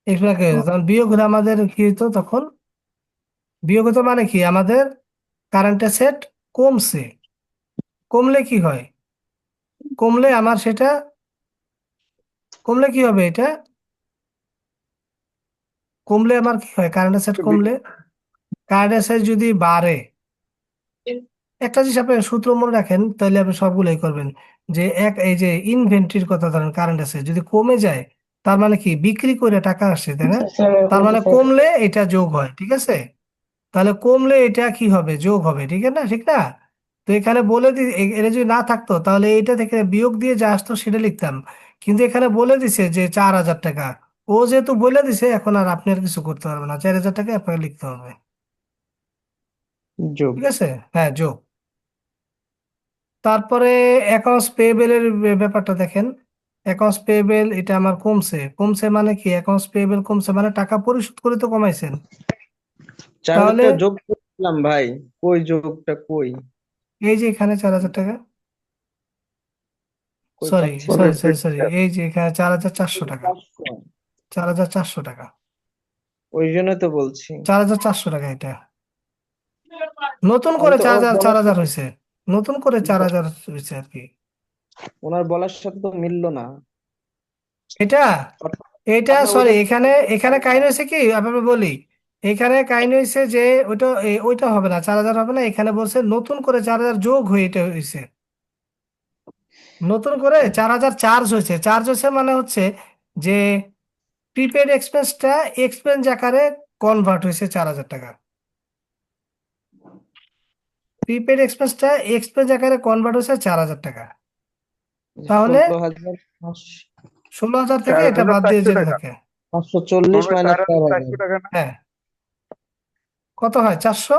এক্সপেন্স তখন বিয়োগ হলে আমাদের কি হইতো তখন? বিয়োগ হতো মানে কি, আমাদের কারেন্ট অ্যাসেট কমছে। কমলে কি হয়? কমলে আমার সেটা, কমলে কি হবে এটা? কমলে আমার কি হয়? কারেন্ট অ্যাসেট কমলে, কারেন্ট অ্যাসেট যদি বাড়ে, একটা জিনিস আপনি সূত্র মনে রাখেন, তাহলে আপনি সবগুলোই করবেন। যে এই যে ইনভেন্টরির কথা ধরেন, কারেন্ট অ্যাসেট যদি কমে যায়, তার মানে কি বিক্রি করে টাকা আসছে তাই না? তার মানে কমলে এটা যোগ হয়, ঠিক আছে? তাহলে কমলে এটা কি হবে? যোগ হবে, ঠিক আছে না? ঠিক না? তো এখানে বলে এটা যদি না থাকতো তাহলে এটা থেকে বিয়োগ দিয়ে যা আসতো সেটা লিখতাম। কিন্তু এখানে বলে দিছে যে 4,000 টাকা। ও যেহেতু বলে দিছে, এখন আর আপনি আর কিছু করতে পারবেন না, 4,000 টাকা আপনাকে লিখতে হবে, যোগ। ঠিক আছে? হ্যাঁ, যোগ। তারপরে অ্যাকাউন্টস পেয়েবল এর ব্যাপারটা দেখেন। অ্যাকাউন্টস পেয়েবল এটা আমার কমছে। কমছে মানে কি? অ্যাকাউন্টস পেয়েবল কমছে মানে টাকা পরিশোধ করে তো কমাইছেন। 4,000 তাহলে টাকা যোগ করলাম ভাই। কই যোগটা কই? এই যে এখানে 4,000 টাকা, কই সরি পাচ্ছি না। সরি সরি সরি, এই যে এখানে 4,400 টাকা। 4,400 টাকা। ওই জন্য তো বলছি। 4,400 টাকা এটা। নতুন আমি করে তো চার ও হাজার চার বলার হাজার সাথে হয়েছে। নতুন করে চার ব- হাজার হয়েছে আর কি। ওনার বলার সাথে তো মিললো না। এটা অর্থাৎ এটা আমরা সরি, ওইটা এখানে এখানে কাহিনী হয়েছে কি আপনাকে বলি। এখানে কাহিনী হয়েছে যে ওইটা ওইটা হবে না, 4,000 হবে না। এখানে বলছে নতুন করে 4,000 যোগ হয়ে এটা হয়েছে। নতুন করে 4,000 চার্জ হয়েছে। চার্জ হয়েছে মানে হচ্ছে যে প্রিপেড এক্সপেন্সটা এক্সপেন্স আকারে কনভার্ট হয়েছে 4,000 টাকা। প্রিপেড এক্সপেন্সটা এক্সপেন্স আকারে কনভার্ট হয়েছে 4,000 টাকা। তাহলে 16,000 থেকে চার এটা হাজার বাদ দিয়ে চারশো যেতে টাকা থাকে। 540 হবে মাইনাস 4,400 4,000। টাকা না? হ্যাঁ, কত হয়? 400?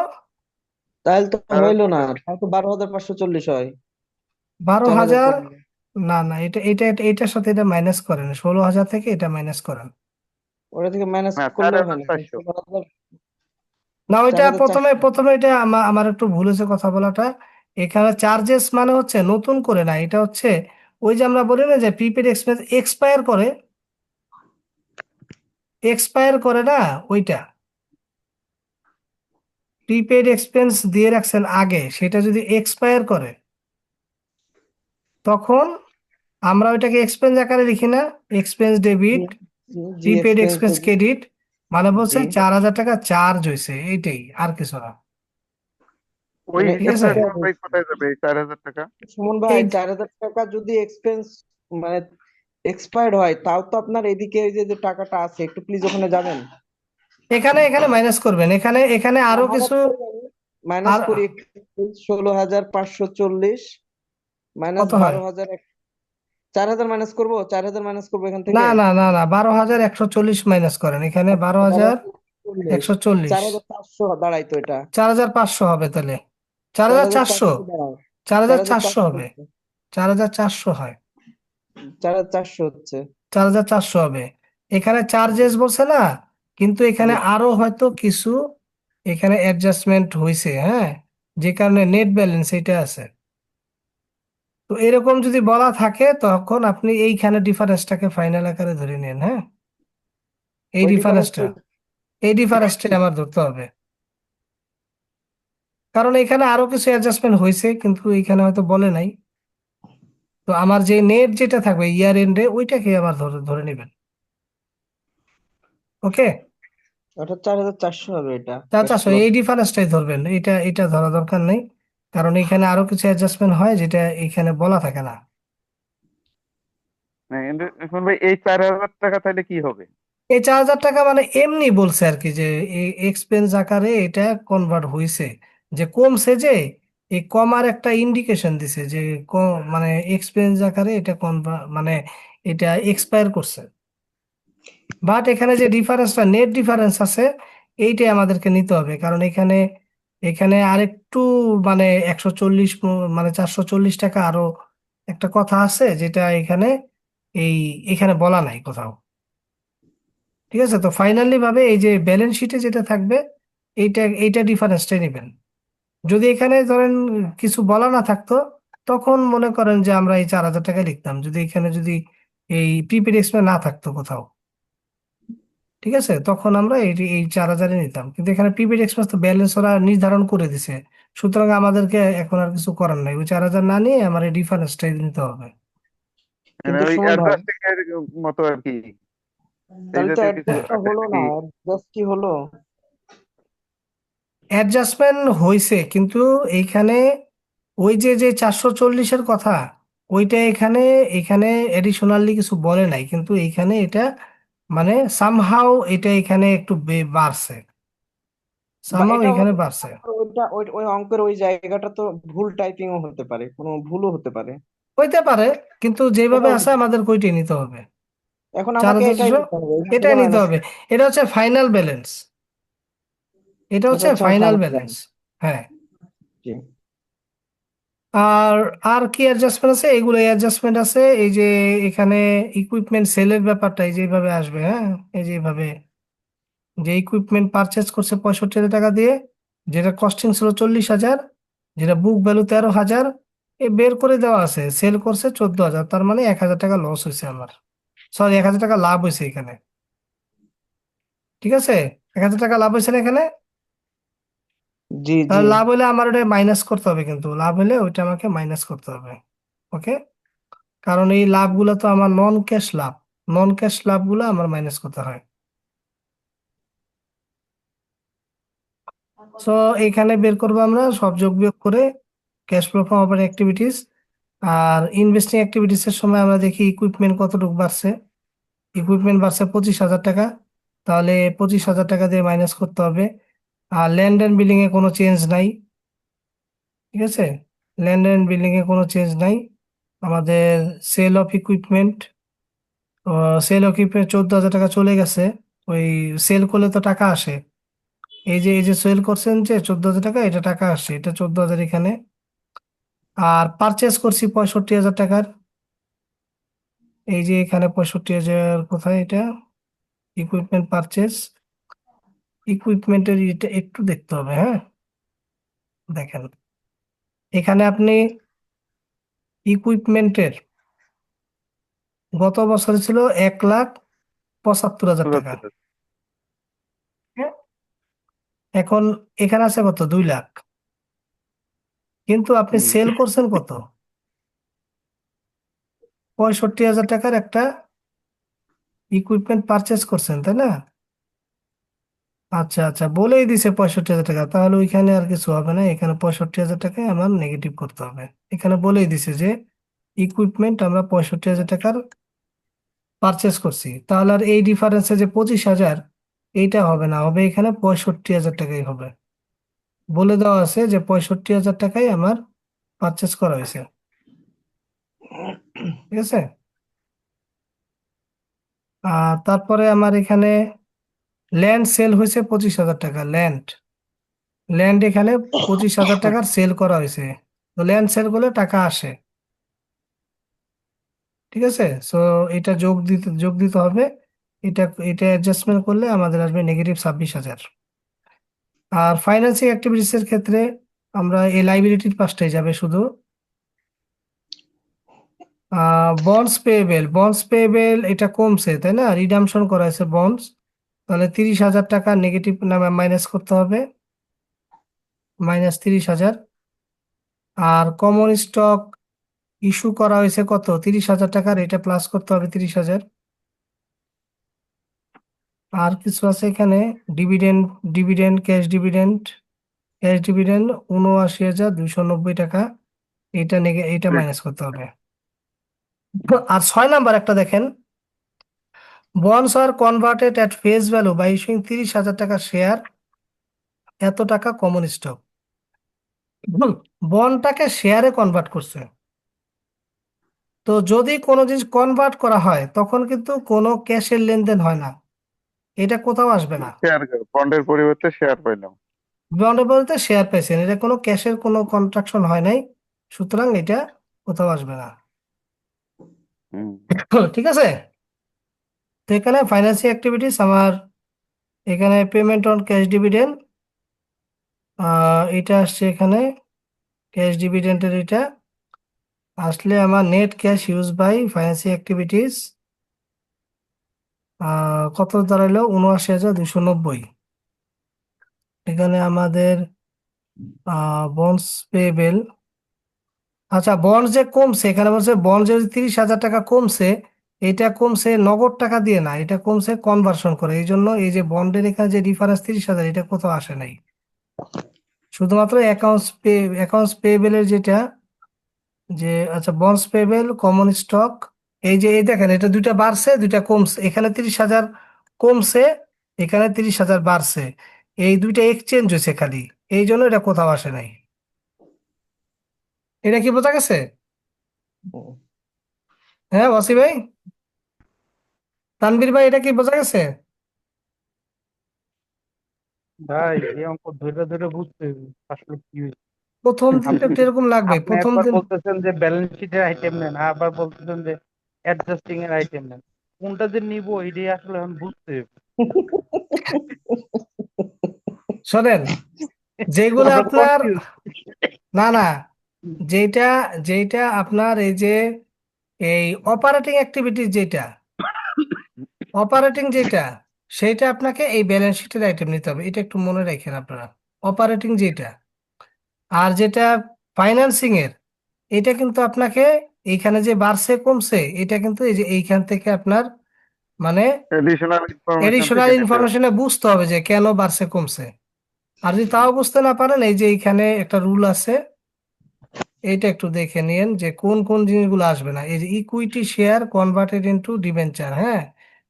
তাহলে তো হইলো 4,000 না, টাকা। তাহলে তো 12,540 হয়। বারো 4,000 হাজার কমবে। না না, এটার সাথে এটা মাইনাস করেন, 16,000 থেকে এটা মাইনাস করেন। ওটা থেকে মাইনাস না, করলেও হয় না, 4,400। না, ওইটা 4,400। প্রথমে প্রথমে এটা আমার একটু ভুল হয়েছে কথা বলাটা। এখানে চার্জেস মানে হচ্ছে নতুন করে না, এটা হচ্ছে ওই যে আমরা বলি না যে প্রিপেড এক্সপেন্স এক্সপায়ার করে না, ওইটা প্রিপেড এক্সপেন্স দিয়ে রাখছেন আগে, সেটা যদি এক্সপায়ার করে তখন আমরা ওইটাকে এক্সপেন্স আকারে লিখি না, এক্সপেন্স ডেবিট, জি প্রিপেড এক্সপেন্স এক্সপেন্স ক্রেডিট, মানে বলছে জি 4,000 টাকা চার্জ হয়েছে, এইটাই আর কিছু না। ওই মানে ঠিক হিসাবটা আছে, সুমন ভাই কোথায় যাবে এই 4,000 টাকা? সুমন ভাই এই 4,000 টাকা যদি এক্সপেন্স মানে এক্সপায়ার্ড হয়, তাও তো আপনার এদিকে এই যে যে টাকাটা আছে, একটু প্লিজ ওখানে যাবেন। এখানে এখানে মাইনাস করবেন, এখানে এখানে আরো কিছু। মাইনাস আর করি 16,540 মাইনাস কত হয়? 12,000, 4,000 মাইনাস করবো এখান না থেকে। না না না, 12,140 মাইনাস করেন, এখানে 12,040, 12,140, 4,400 দাঁড়াইতো এটা। 4,500 হবে তাহলে, 4,400, 4,400 দাঁড়ায়, 4,400 4,400 হবে, 4,400 হয়, 4,400 হচ্ছে। 4,400 হবে। এখানে চার্জেস বলছে না, কিন্তু এখানে জি আরো হয়তো কিছু এখানে অ্যাডজাস্টমেন্ট হয়েছে, হ্যাঁ, যে কারণে নেট ব্যালেন্স এটা আছে। তো এরকম যদি বলা থাকে তখন আপনি এইখানে ডিফারেন্সটাকে ফাইনাল আকারে ধরে নেন, হ্যাঁ, এই ওই ডিফারেন্সটা, ডিফারেন্সটা। এই ডিফারেন্সটাই আমার ধরতে হবে, কারণ এখানে আরো কিছু অ্যাডজাস্টমেন্ট হয়েছে কিন্তু এখানে হয়তো বলে নাই। তো আমার যে নেট যেটা থাকবে ইয়ার এন্ডে ওইটাকে আবার ধরে ধরে নেবেন। ওকে, ওটা 4,400 হবে এটা তা ক্যাশ চারশো, ফ্লো। এই ডিফারেন্সটাই ধরবেন, এটা এটা ধরা দরকার নেই, কারণ এখানে আরো কিছু অ্যাডজাস্টমেন্ট হয় যেটা এখানে বলা থাকে না। না, কিন্তু সুমন ভাই এই 4,000 টাকা তাহলে কি হবে? এই 4,000 টাকা মানে এমনি বলছে আর কি, যে এক্সপেন্স আকারে এটা কনভার্ট হয়েছে, যে কমছে, যে এই কমার একটা ইন্ডিকেশন দিছে যে মানে এক্সপেন্স আকারে এটা কনভার্ট মানে এটা এক্সপায়ার করছে। বাট এখানে যে ডিফারেন্সটা নেট ডিফারেন্স আছে, এইটাই আমাদেরকে নিতে হবে, কারণ এখানে এখানে আরেকটু মানে 140 মানে 440 টাকা আরো একটা কথা আছে যেটা এখানে এই এখানে বলা নাই কোথাও। ঠিক আছে, তো ফাইনালি ভাবে এই যে ব্যালেন্স শিটে যেটা থাকবে এইটা এইটা ডিফারেন্সটাই নেবেন। যদি এখানে ধরেন কিছু বলা না থাকতো, তখন মনে করেন যে আমরা এই 4,000 টাকা লিখতাম, যদি এখানে যদি এই প্রিপেড এক্সপেন্স না থাকতো কোথাও। ঠিক আছে, তখন আমরা এই 4,000-এ নিতাম, কিন্তু এখানে প্রিপেড এক্সপেন্স তো ব্যালেন্স ওরা নির্ধারণ করে দিছে, সুতরাং আমাদেরকে এখন আর কিছু করার নাই, ওই 4,000 না নিয়ে আমার এই ডিফারেন্সটাই নিতে হবে। মানে কিন্তু ওই সুমন ভাই, অ্যাডজাস্টিং এর মতো আর কি, এই তাহলে তো জাতীয় কিছু অ্যাডজাস্টটা আছে হলো না, নাকি? অ্যাডজাস্ট কি হলো? অ্যাডজাস্টমেন্ট হয়েছে কিন্তু এইখানে ওই যে যে 440-এর কথা, ওইটা এখানে এখানে এডিশনালি কিছু বলে নাই, কিন্তু এইখানে এটা মানে সামহাও এটা এখানে একটু বাড়ছে, বা সামহাও এটাও এখানে হতে পারে বাড়ছে। আপনার ওইটা ওই ওই অঙ্কের ওই জায়গাটা তো ভুল টাইপিংও হতে পারে, কোনো ভুলও হতে পারে। হইতে পারে, কিন্তু যেভাবে এটাও আছে হতে পারে। আমাদের ওইটাই নিতে হবে, এখন চার আমাকে হাজার এটাই ছশো নিতে হবে, এখান থেকে এটাই নিতে মাইনাস। হবে। এটা হচ্ছে ফাইনাল ব্যালেন্স, এটা এটা হচ্ছে হচ্ছে আমার ফাইনাল ফাইনাল ব্যালেন্স। ব্যালেন্স। হ্যাঁ, জি আর আর কি অ্যাডজাস্টমেন্ট আছে, এগুলো অ্যাডজাস্টমেন্ট আছে, এই যে এখানে ইকুইপমেন্ট সেলের ব্যাপারটা এই যেভাবে আসবে, হ্যাঁ, এই যেভাবে যে ইকুইপমেন্ট পারচেজ করছে 65,000 টাকা দিয়ে, যেটা কস্টিং ছিল 40,000, যেটা বুক ভ্যালু 13,000, এ বের করে দেওয়া আছে, সেল করছে 14,000, তার মানে 1,000 টাকা লস হয়েছে আমার, সরি 1,000 টাকা লাভ হয়েছে এখানে। ঠিক আছে, 1,000 টাকা লাভ হয়েছে না এখানে, জি জি। তাহলে লাভ হলে আমার ওটা মাইনাস করতে হবে, কিন্তু লাভ হলে ওইটা আমাকে মাইনাস করতে হবে। ওকে, কারণ এই লাভগুলো তো আমার নন ক্যাশ লাভ, নন ক্যাশ লাভগুলো আমার মাইনাস করতে হয়। সো এখানে বের করবো আমরা সব যোগ বিয়োগ করে cash flow from operating activities. আর ইনভেস্টিং অ্যাক্টিভিটিস এর সময় আমরা দেখি ইকুইপমেন্ট কতটুকু বাড়ছে, ইকুইপমেন্ট বাড়ছে 25,000 টাকা, তাহলে 25,000 টাকা দিয়ে মাইনাস করতে হবে। আর ল্যান্ড অ্যান্ড বিল্ডিং এ কোনো চেঞ্জ নাই, ঠিক আছে, ল্যান্ড অ্যান্ড বিল্ডিং এ কোনো চেঞ্জ নাই। আমাদের sale of equipment, sale of equipment 14,000 টাকা চলে গেছে, ওই সেল করলে তো টাকা আসে, এই যে সেল করছেন যে 14,000 টাকা, এটা টাকা আসছে, এটা 14,000 এখানে। আর পারচেস করছি 65,000 টাকার, এই যে এখানে 65,000 কোথায় এটা, ইকুইপমেন্ট পারচেস, ইকুইপমেন্টের এটা একটু দেখতে হবে, হ্যাঁ। দেখেন এখানে আপনি ইকুইপমেন্টের গত বছর ছিল 1,75,000 টাকা, 74,000। হ্যাঁ। এখন এখানে আছে কত, 2 লাখ, কিন্তু আপনি হুম। সেল করছেন কত, 65,000 টাকার একটা ইকুইপমেন্ট পারচেস করছেন, তাই না? আচ্ছা আচ্ছা, বলেই দিছে 65,000 টাকা, তাহলে ওইখানে আর কিছু হবে না, এখানে 65,000 টাকায় আমার নেগেটিভ করতে হবে। এখানে বলেই দিছে যে ইকুইপমেন্ট আমরা 65,000 টাকার পারচেস করছি, তাহলে আর এই ডিফারেন্সে যে 25,000, এইটা হবে না, হবে এখানে 65,000 টাকাই হবে। বলে দেওয়া আছে যে 65,000 টাকাই আমার পারচেস করা হয়েছে, ঠিক আছে। আর তারপরে আমার এখানে ল্যান্ড সেল হয়েছে 25,000 টাকা, ল্যান্ড ল্যান্ড এখানে 25,000 টাকার সেল করা হয়েছে। তো ল্যান্ড সেল করলে টাকা আসে, ঠিক আছে। সো এটা যোগ দিতে হবে, এটা এটা অ্যাডজাস্টমেন্ট করলে আমাদের আসবে -26,000। আর ফাইন্যান্সিং অ্যাক্টিভিটিস এর ক্ষেত্রে আমরা এই লাইবিলিটির পাশটাই যাবে শুধু। বন্ডস পেয়েবেল এটা কমছে, তাই না, রিডামশন করা হয়েছে বন্ডস, তাহলে 30,000 টাকা নেগেটিভ নামে মাইনাস করতে হবে, -30,000। আর কমন স্টক ইস্যু করা হয়েছে কত, 30,000 টাকার, এটা প্লাস করতে হবে 30,000। আর কিছু আছে এখানে, ডিভিডেন্ড ডিভিডেন্ড ক্যাশ ডিভিডেন্ড 79,290 টাকা, এটা মাইনাস করতে হবে। আর 6 নাম্বার একটা দেখেন, বন্ডস আর converted at face value by issuing 30,000 টাকা শেয়ার, এত টাকা কমন স্টক। বন্ডটাকে শেয়ারে কনভার্ট করছে, তো যদি কোনো জিনিস কনভার্ট করা হয় তখন কিন্তু কোনো ক্যাশের লেনদেন হয় না, এটা কোথাও আসবে না। শেয়ার, বন্ডের পরিবর্তে শেয়ার পাইলাম। বন্ডে বলতে শেয়ার পাইছেন, এটা কোনো ক্যাশের কোনো কন্ট্রাকশন হয় নাই, সুতরাং এটা কোথাও আসবে না। হুম। ঠিক আছে। তো এখানে ফাইন্যান্সিয়াল অ্যাক্টিভিটিস আমার, এখানে পেমেন্ট অন ক্যাশ ডিভিডেন্ড, এটা আসছে এখানে, ক্যাশ ডিভিডেন্ডের এটা আসলে আমার net cash use by financial activities কত দাঁড়ালো, 79,290। এখানে আমাদের বন্ডস পেয়েবেল, আচ্ছা বন্ড যে কমছে, এখানে বলছে বন্ড যে 30,000 টাকা কমছে, এটা কমছে নগদ টাকা দিয়ে না, এটা কমছে কনভার্সন করে, এই জন্য এই যে বন্ডের এখানে যে ডিফারেন্স 30,000, এটা কোথাও আসে নাই, শুধুমাত্র অ্যাকাউন্টস পেয়েবেলের যেটা, যে আচ্ছা বন্ডস পেয়েবেল কমন স্টক, এই দেখেন এটা দুইটা বাড়ছে দুইটা কমছে, এখানে 30,000 কমছে, এখানে 30,000 বাড়ছে, এই দুইটা এক্সচেঞ্জ হয়েছে খালি, এই জন্য এটা কোথাও আসে নাই। এটা কি বোঝা গেছে? হ্যাঁ ওয়াসি ভাই, তানভীর ভাই, এটা কি বোঝা গেছে? ভাই এই অঙ্ক ধরে ধরে বুঝতে হবে আসলে কি হয়েছে। প্রথম দিন তো আপনি একটু এরকম লাগবে, আপনি প্রথম একবার দিন। বলতেছেন যে ব্যালেন্স শিটের আইটেম নেন, আবার বলতেছেন যে অ্যাডজাস্টিং এর আইটেম নেন, কোনটা যে নিব এটাই আসলে এখন বুঝতে হবে। শোনেন, যেগুলো আমরা আপনার, কনফিউজ। না না, যেটা যেটা আপনার এই যে এই অপারেটিং অ্যাক্টিভিটিস যেটা সেটা আপনাকে এই ব্যালেন্স শিটের আইটেম নিতে হবে, এটা একটু মনে রাখেন আপনারা। অপারেটিং যেটা, আর যেটা ফাইন্যান্সিং এর, এটা কিন্তু আপনাকে এইখানে যে বাড়ছে কমছে, এটা কিন্তু এই যে এইখান থেকে আপনার মানে এডিশনাল ইনফরমেশন এডিশনাল থেকে নিতে হবে। ইনফরমেশনে বুঝতে হবে যে কেন বাড়ছে কমছে। আর যদি তাও বুঝতে না পারেন, এই যে এইখানে একটা রুল আছে, এইটা একটু দেখে নিন যে কোন কোন জিনিসগুলো আসবে না। এই যে equity share converted into debenture, হ্যাঁ,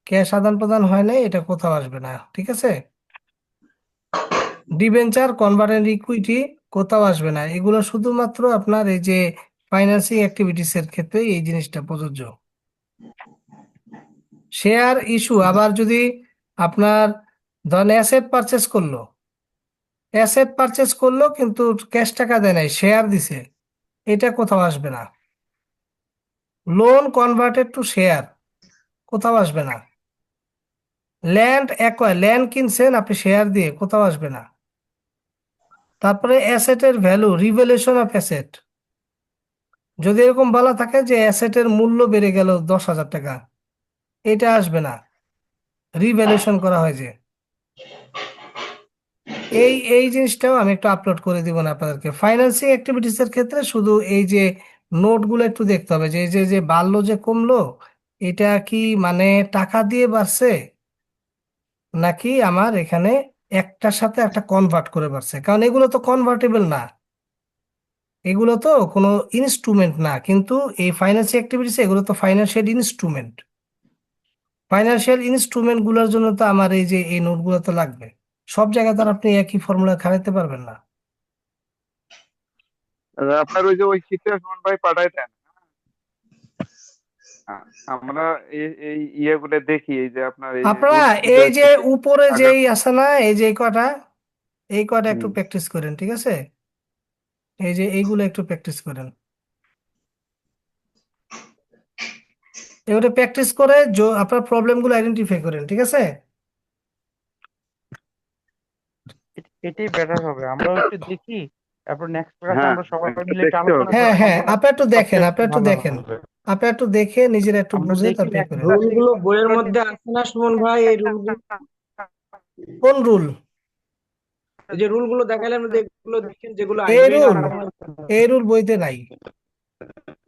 ক্যাশ আদান প্রদান হয় না, এটা কোথাও আসবে না, ঠিক আছে। ডিবেঞ্চার কনভার্টেড ইকুইটি কোথাও আসবে না, এগুলো শুধুমাত্র আপনার এই যে ফাইন্যান্সিং অ্যাক্টিভিটিস এর ক্ষেত্রে এই জিনিসটা প্রযোজ্য। শেয়ার ইস্যু আবার যদি আপনার ধরেন অ্যাসেট পারচেস করলো কিন্তু ক্যাশ টাকা দেয় নাই, শেয়ার দিছে, এটা কোথাও আসবে না। লোন কনভার্টেড টু শেয়ার কোথাও আসবে না। ল্যান্ড অ্যাকোয়ার, ল্যান্ড কিনছেন আপনি শেয়ার দিয়ে, কোথাও আসবে না। তারপরে অ্যাসেটের ভ্যালু, রিভ্যালুয়েশন অফ অ্যাসেট, যদি এরকম বলা থাকে যে অ্যাসেটের মূল্য বেড়ে গেল 10,000 টাকা, এটা আসবে না। রিভ্যালুয়েশন করা হয় যে, এই জিনিসটাও আমি একটু আপলোড করে দিব না আপনাদেরকে। ফাইন্যান্সিং অ্যাক্টিভিটিস এর ক্ষেত্রে শুধু এই যে নোটগুলো একটু দেখতে হবে, যে এই যে যে বাড়লো যে কমলো, এটা কি মানে টাকা দিয়ে বাড়ছে নাকি আমার এখানে একটার সাথে একটা কনভার্ট করে বাড়ছে, কারণ এগুলো তো কনভার্টেবল না, এগুলো তো কোনো ইনস্ট্রুমেন্ট না। কিন্তু এই ফাইন্যান্সিয়াল অ্যাক্টিভিটিস এগুলো তো ফাইন্যান্সিয়াল ইনস্ট্রুমেন্ট, ফাইন্যান্সিয়াল ইনস্ট্রুমেন্ট গুলোর জন্য তো আমার এই যে এই নোটগুলো তো লাগবে। সব জায়গায় তো আর আপনি একই ফর্মুলা খাটাতে পারবেন না। আপনার ওই যে ওই শীটটা সুমন ভাই পাঠাই দেন। আ- আমরা এই ইয়েগুলো দেখি, এই যে আপনার এই আপনারা রুলস গুলো এই যে একটু দেখি উপরে আগের। যেই আছে না, এই যে এই কটা একটু হুম। প্র্যাকটিস করেন, ঠিক আছে? এই যে এইগুলো একটু প্র্যাকটিস করেন, এবারে প্র্যাকটিস করে আপনার প্রবলেম গুলো আইডেন্টিফাই করেন, ঠিক আছে? এটাই বেটার হবে, আমরাও একটু দেখি, তারপর নেক্সট ক্লাসে হ্যাঁ, আমরা সবাই একটু মিলে একটু দেখতে আলোচনা হবে। করে হ্যাঁ, আমার আপনি একটু দেখেন, সবচেয়ে আপনি একটু ভালো দেখেন, হবে। আপনি একটু দেখে নিজেরা একটু আমরা বুঝে দেখি তারপরে next করেন। class এ রুলগুলো বইয়ের আমরা মধ্যে আছে না সুমন ভাই? এই রুলগুলো, কোন রুল? এই যে রুলগুলো দেখালেন এগুলো দেখেন, যেগুলো এই আইনজীবী রুল, কানুন, এই রুল বইতে নাই।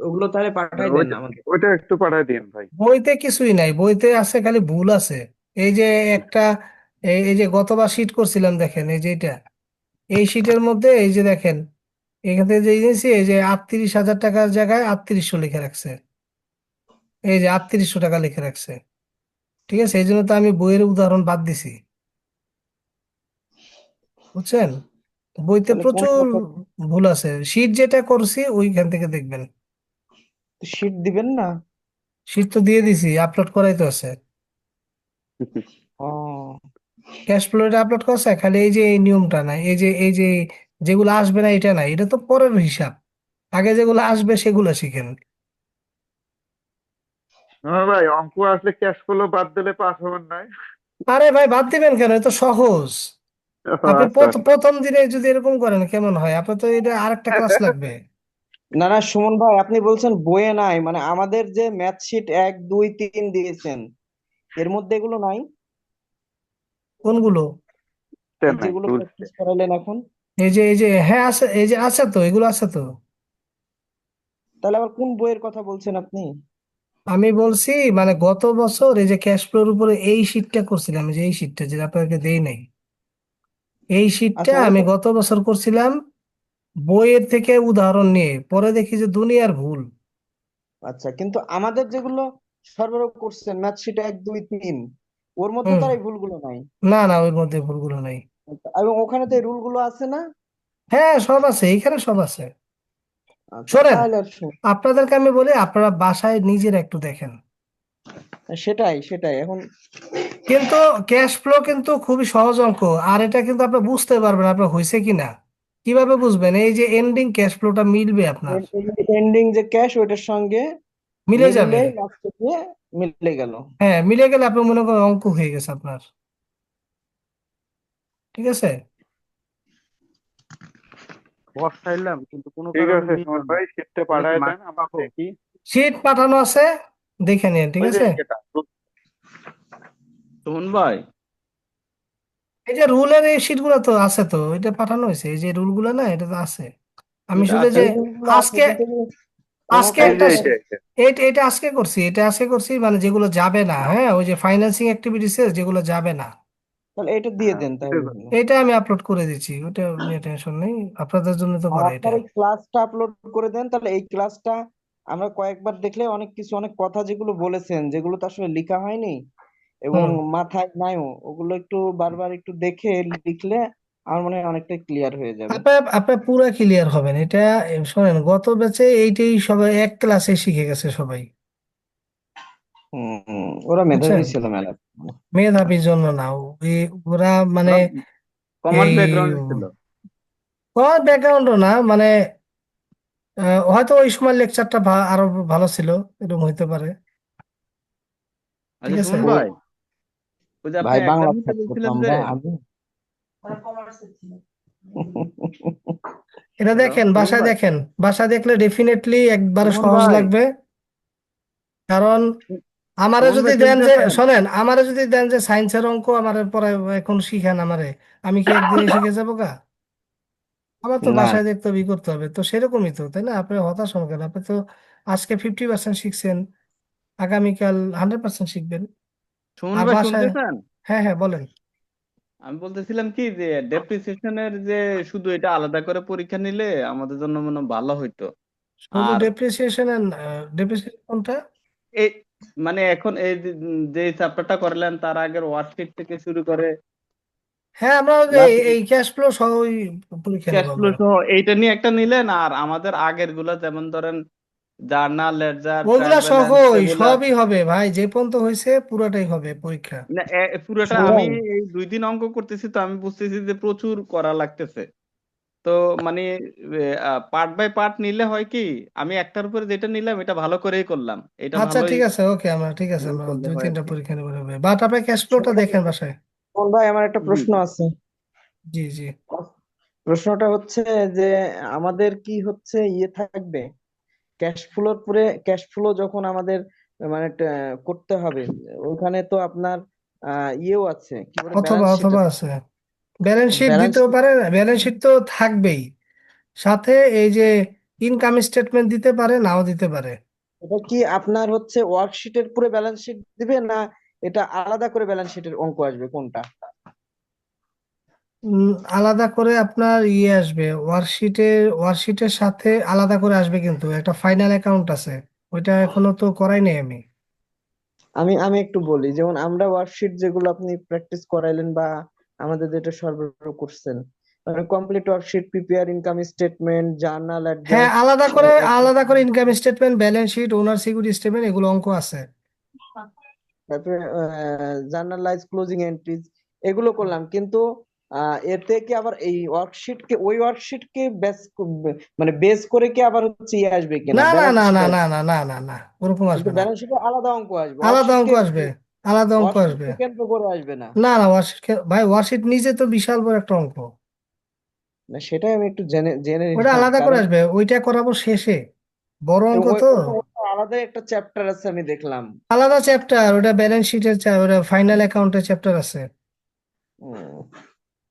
ওগুলো তাহলে পাঠাই দেন ওইটা আমাদের। ওইটা একটু পাঠাই দিন ভাই। বইতে কিছুই নাই, বইতে আছে খালি ভুল আছে। এই যে একটা, এই যে গতবার শীট করছিলাম দেখেন, এই যে এটা, এই শীটের মধ্যে এই যে দেখেন, এখান থেকে যে নিয়েছি, এই যে 38,000 টাকার জায়গায় 3800 লিখে রাখছে, এই যে 3800 টাকা লিখে রাখছে। ঠিক আছে, এই জন্য তো আমি বইয়ের উদাহরণ বাদ দিছি, বুঝছেন? বইতে তাহলে কোন প্রচুর ভুল আছে, শীট যেটা করছি ওইখান থেকে দেখবেন। শীট দিবেন না? শীট তো দিয়ে দিছি, আপলোড করাই তো আছে। ও, ক্যাশ ফ্লোটা আপলোড করছে, খালি এই যে এই নিয়মটা নাই, এই যে যেগুলো আসবে না এটা নাই, এটা তো পরের হিসাব। আগে যেগুলো আসবে সেগুলো শিখেন। হ্যাঁ ভাই, অঙ্ক আসলে ক্যাশ ফ্লো বাদ দিলে পাস হবেন নাই। আরে ভাই বাদ দিবেন কেন, এ তো সহজ। ও, আপনি আচ্ছা প্রথম দিনে যদি এরকম করেন কেমন হয়? আপনার তো এটা আরেকটা ক্লাস আচ্ছা। লাগবে। না না সুমন ভাই, আপনি বলছেন বইয়ে নাই, মানে আমাদের যে ম্যাথ শিট 1 2 3 দিয়েছেন, এর মধ্যে এগুলো নাই? কোনগুলো? এই নাই যেগুলো রুলস। প্র্যাকটিস করালেন এখন? এই যে হ্যাঁ আছে, এই যে আছে তো, এগুলো আছে তো। তাহলে আবার কোন বইয়ের কথা বলছেন আপনি? আমি বলছি মানে গত বছর এই যে ক্যাশ ফ্লোর উপরে এই শীটটা করছিলাম, এই যে এই শীটটা যেটা আপনাকে দেই নাই, এই শীটটা আচ্ছা আমি ওটা, গত বছর করছিলাম বইয়ের থেকে উদাহরণ নিয়ে, পরে দেখি যে দুনিয়ার ভুল। আচ্ছা, কিন্তু আমাদের যেগুলো সরবরাহ করছেন ম্যাথ শিট 1 2 3, ওর মধ্যে হুম, তার এই ভুলগুলো নাই। না না, ওর মধ্যে ভুলগুলো নাই। এবং ওখানে তো এই রুলগুলো আছে না? হ্যাঁ সব আছে, এইখানে সব আছে। আচ্ছা শোনেন, তাহলে আর আপনাদেরকে আমি বলি আপনারা বাসায় নিজেরা একটু দেখেন। সেটাই সেটাই এখন। কিন্তু ক্যাশ ফ্লো কিন্তু খুবই সহজ অঙ্ক, আর এটা কিন্তু আপনি বুঝতে পারবেন আপনার হয়েছে কিনা। কিভাবে বুঝবেন? এই যে এন্ডিং ক্যাশ ফ্লোটা মিলবে আপনার, এন্ডিং যে ক্যাশ, ওইটার সঙ্গে মিলে যাবে। মিললে লাস্টে গিয়ে মিলে গেল। হ্যাঁ মিলে গেলে আপনি মনে করেন অঙ্ক হয়ে গেছে আপনার, ঠিক আছে? বসাইলাম কিন্তু কোনো ঠিক কারণে আছে মিলল সুমন না। ভাই, শীটটা তাহলে কি পাঠাই দেন, মার্ক আমরা পাবো? দেখি। শীট পাঠানো আছে, দেখে নিন, ঠিক ওই যে আছে? এটা সুমন ভাই, এই যে রুলের এই শীট গুলো তো আছে তো, এটা পাঠানো হয়েছে, এই যে রুল গুলো না, এটা তো আছে। আমি এটা শুধু আছে। যে এই রুলগুলো আছে আজকে কিন্তু কোনো আজকে এই একটা যে কাজে, এটা এটা আজকে করছি, এটা আজকে করছি, মানে যেগুলো যাবে না, হ্যাঁ ওই যে ফাইন্যান্সিং অ্যাক্টিভিটিস যেগুলো যাবে না, তাহলে এটা দিয়ে হ্যাঁ, দেন এটা তাহলে। তো- এটা আমি আপলোড করে দিচ্ছি, ওটা নিয়ে টেনশন নেই, আপনাদের জন্য তো আর করা এটা। আপনার এই ক্লাসটা আপলোড করে দেন, তাহলে এই ক্লাসটা আমরা কয়েকবার দেখলে অনেক কিছু, অনেক কথা যেগুলো বলেছেন, যেগুলো তো আসলে লেখা হয়নি এবং হুম, মাথায় নাইও, ওগুলো একটু বারবার একটু দেখে লিখলে আমার মনে হয় অনেকটাই ক্লিয়ার হয়ে যাবে। আপনার পুরো ক্লিয়ার হবেন এটা। শোনেন, গত ব্যাচে এইটাই সবাই এক ক্লাসে শিখে গেছে সবাই, ওরা মেধাবী বুঝছেন? ছিল মেলা। মেধাবীর জন্য না, ওরা মানে ওরা কমার্স এই ব্যাকগ্রাউন্ড ছিল। ব্যাকগ্রাউন্ডও না, মানে হয়তো ওই সময় লেকচারটা আরো ভালো ছিল, এরকম হইতে পারে, ঠিক আচ্ছা আছে? সুমন ভাই, ওই যে আপনি ভাই বাংলা এক্সাম নিতে ছাত্র তো বলছিলেন যে, আমরা আগে এটা হ্যালো দেখেন, সুমন বাসায় ভাই, দেখেন, বাসায় দেখলে ডেফিনেটলি একবারে সুমন সহজ ভাই, লাগবে। কারণ আমারে সুমন যদি ভাই দেন যে, শুনতেছেন? শোনেন, আমারে যদি দেন যে সায়েন্সের অঙ্ক আমারে পরে এখন শিখান আমারে, আমি কি একদিনে শিখে যাবো গা? আমার তো না। বাসায় দেখতে হবে, ই করতে হবে, তো সেরকমই তো, তাই না? আপনি হতাশ হন কেন? আপনি তো আজকে 50% শিখছেন, আগামীকাল 100% শিখবেন। সুমন আর ভাই বাসায়, শুনতেছেন? হ্যাঁ হ্যাঁ বলেন। আমি বলতেছিলাম কি যে ডেপ্রিসিয়েশনের যে শুধু এটা আলাদা করে পরীক্ষা নিলে আমাদের জন্য মনে হয় ভালো হইতো। শুধু আর ডেপ্রিসিয়েশন এন্ড ডেপ্রিসিয়েশন কোনটা? এই মানে এখন এই যে চ্যাপ্টারটা করলেন তার আগের ওয়ার্কশিট থেকে শুরু করে হ্যাঁ, আমরা ওই যে প্লাস এই ক্যাশ ফ্লো সহই পরীক্ষা ক্যাশ নেবো ফ্লো আমরা। সহ এইটা নিয়ে একটা নিলেন, আর আমাদের আগের গুলা যেমন ধরেন জার্নাল, লেডজার, ওইগুলা ট্রায়াল ব্যালেন্স সহই এগুলা সবই হবে ভাই, যে পর্যন্ত হয়েছে পুরাটাই হবে পরীক্ষা। না, পুরোটা আমি শুনেন, এই 2 দিন অঙ্ক করতেছি তো আমি বুঝতেছি যে প্রচুর করা লাগতেছে। তো মানে পার্ট বাই পার্ট নিলে হয় কি, আমি একটার উপরে যেটা নিলাম এটা ভালো করেই করলাম, এটা আচ্ছা ভালোই ঠিক আছে, ওকে, আমরা ঠিক আছে, আমরা করলে দুই হয় আর তিনটা কি। পরীক্ষা নেবো হবে, বাট আপনি ক্যাশ ফ্লোটা দেখেন বাসায়। সুমন ভাই আমার একটা জি প্রশ্ন জি। আছে। জি জি। প্রশ্নটা হচ্ছে যে আমাদের কি হচ্ছে ইয়ে থাকবে ক্যাশ ফ্লো যখন আমাদের মানে করতে হবে, ওখানে তো আপনার ইয়েও আছে, কি বলে, অথবা ব্যালেন্স শিট অথবা আছে। আছে, ব্যালেন্স শিট ব্যালেন্স দিতেও পারে, ব্যালেন্স শিট তো থাকবেই, সাথে এই যে ইনকাম স্টেটমেন্ট দিতে পারে, নাও দিতে পারে। এটা কি আপনার হচ্ছে ওয়ার্কশিটের পুরো ব্যালেন্স শিট দিবে, না এটা আলাদা করে ব্যালেন্স শিটের অঙ্ক আসবে কোনটা? আলাদা করে আপনার ইয়ে আসবে, ওয়ার্কশিটের সাথে আলাদা করে আসবে, কিন্তু একটা ফাইনাল অ্যাকাউন্ট আছে, ওইটা এখনো তো করাই নাই আমি। আমি আমি একটু বলি, যেমন আমরা ওয়ার্কশিট যেগুলো আপনি প্র্যাকটিস করাইলেন বা আমাদের যেটা সরবরাহ করছেন, মানে complete worksheet, PPR, income statement, journal হ্যাঁ, অ্যাডজাস্ট, আলাদা করে income statement, balance sheet, owner security statement, এগুলো অঙ্ক আছে। তারপরে জার্নালাইজ ক্লোজিং এন্ট্রিজ, এগুলো করলাম, কিন্তু এতে কি আবার এই ওয়ার্কশিটকে মানে বেস করে কি আবার হচ্ছে ইয়ে আসবে কিনা, না না ব্যালেন্স না শিট না আসবে? না না না না না, ওরকম কিন্তু আসবে না। ব্যালেন্স শিটে আলাদা অঙ্ক আসবে, আলাদা অঙ্ক আসবে, আলাদা অঙ্ক আসবে। ওয়ার্কশিটকে কেন্দ্র করে আসবে না। না না, ভাই ওয়ার্কশিট নিজে তো বিশাল বড় একটা অঙ্ক, না, সেটাই আমি একটু জেনে জেনে ওটা নিলাম, আলাদা করে কারণ আসবে, ওইটা করাবো শেষে, বড় অঙ্ক তো। ওটা আলাদা একটা চ্যাপ্টার আছে আমি দেখলাম। আলাদা চ্যাপ্টার, ওটা ব্যালেন্স শিটের, ওটা ফাইনাল অ্যাকাউন্টের চ্যাপ্টার আছে। উম,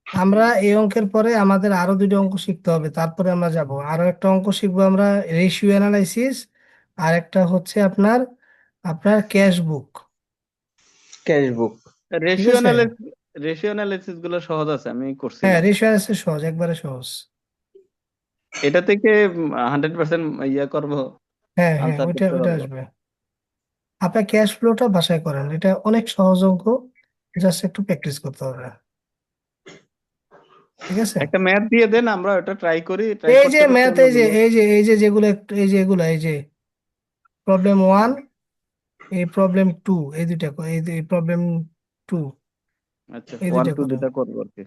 আমরা এই অঙ্কের পরে আমাদের আরো দুটো অঙ্ক শিখতে হবে, তারপরে আমরা যাব আরো একটা অঙ্ক শিখবো আমরা, রেশিও অ্যানালাইসিস, আর একটা হচ্ছে আপনার আপনার ক্যাশ বুক। ক্যাশ বুক। ঠিক রেশিও আছে। অ্যানালিসিস, রেশিও অ্যানালিসিস গুলো সহজ আছে, আমি হ্যাঁ, করছিলাম। রেশিও অ্যানালাইসিস সহজ, একবারে সহজ। এটা থেকে 100% ইয়ে করবো, হ্যাঁ হ্যাঁ, আনসার ওইটা করতে ওইটা পারবো। আসবে। আপনার ক্যাশ ফ্লোটা বাসায় করেন, এটা অনেক সহজ অঙ্ক, জাস্ট একটু প্র্যাকটিস করতে হবে। ঠিক আছে। একটা ম্যাথ দিয়ে দেন, আমরা ওটা ট্রাই এই যে করতে করতে ম্যাথ, আমরা এই যে বুঝবো। যেগুলো এই যে এগুলো, এই যে প্রবলেম 1, এই প্রবলেম 2, এই দুইটা এই প্রবলেম 2, আচ্ছা, এই ওয়ান দুইটা টু করেন। যেটা করবো আর কি।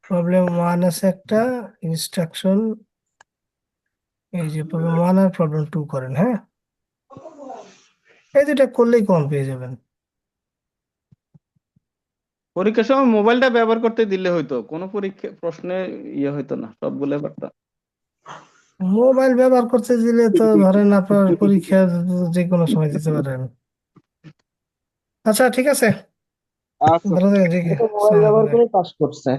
প্রবলেম 1 আছে একটা, ইনস্ট্রাকশন, এই যে প্রবলেম 1 আর প্রবলেম 2 করেন, হ্যাঁ, এই দুইটা করলেই কম পেয়ে যাবেন। পরীক্ষার সময় মোবাইলটা ব্যবহার করতে দিলে হয়তো কোনো পরীক্ষা প্রশ্নে ইয়ে হইতো না, সবগুলো পারতাম। মোবাইল ব্যবহার করতে দিলে তো ধরেন আপনার পরীক্ষা যে কোনো সময় দিতে পারেন। আচ্ছা ঠিক আছে, আচ্ছা, ভালো থাকেন, ঠিক আমি তো আছে, মোবাইল আসসালামু ব্যবহার আলাইকুম। করে পাস করছে।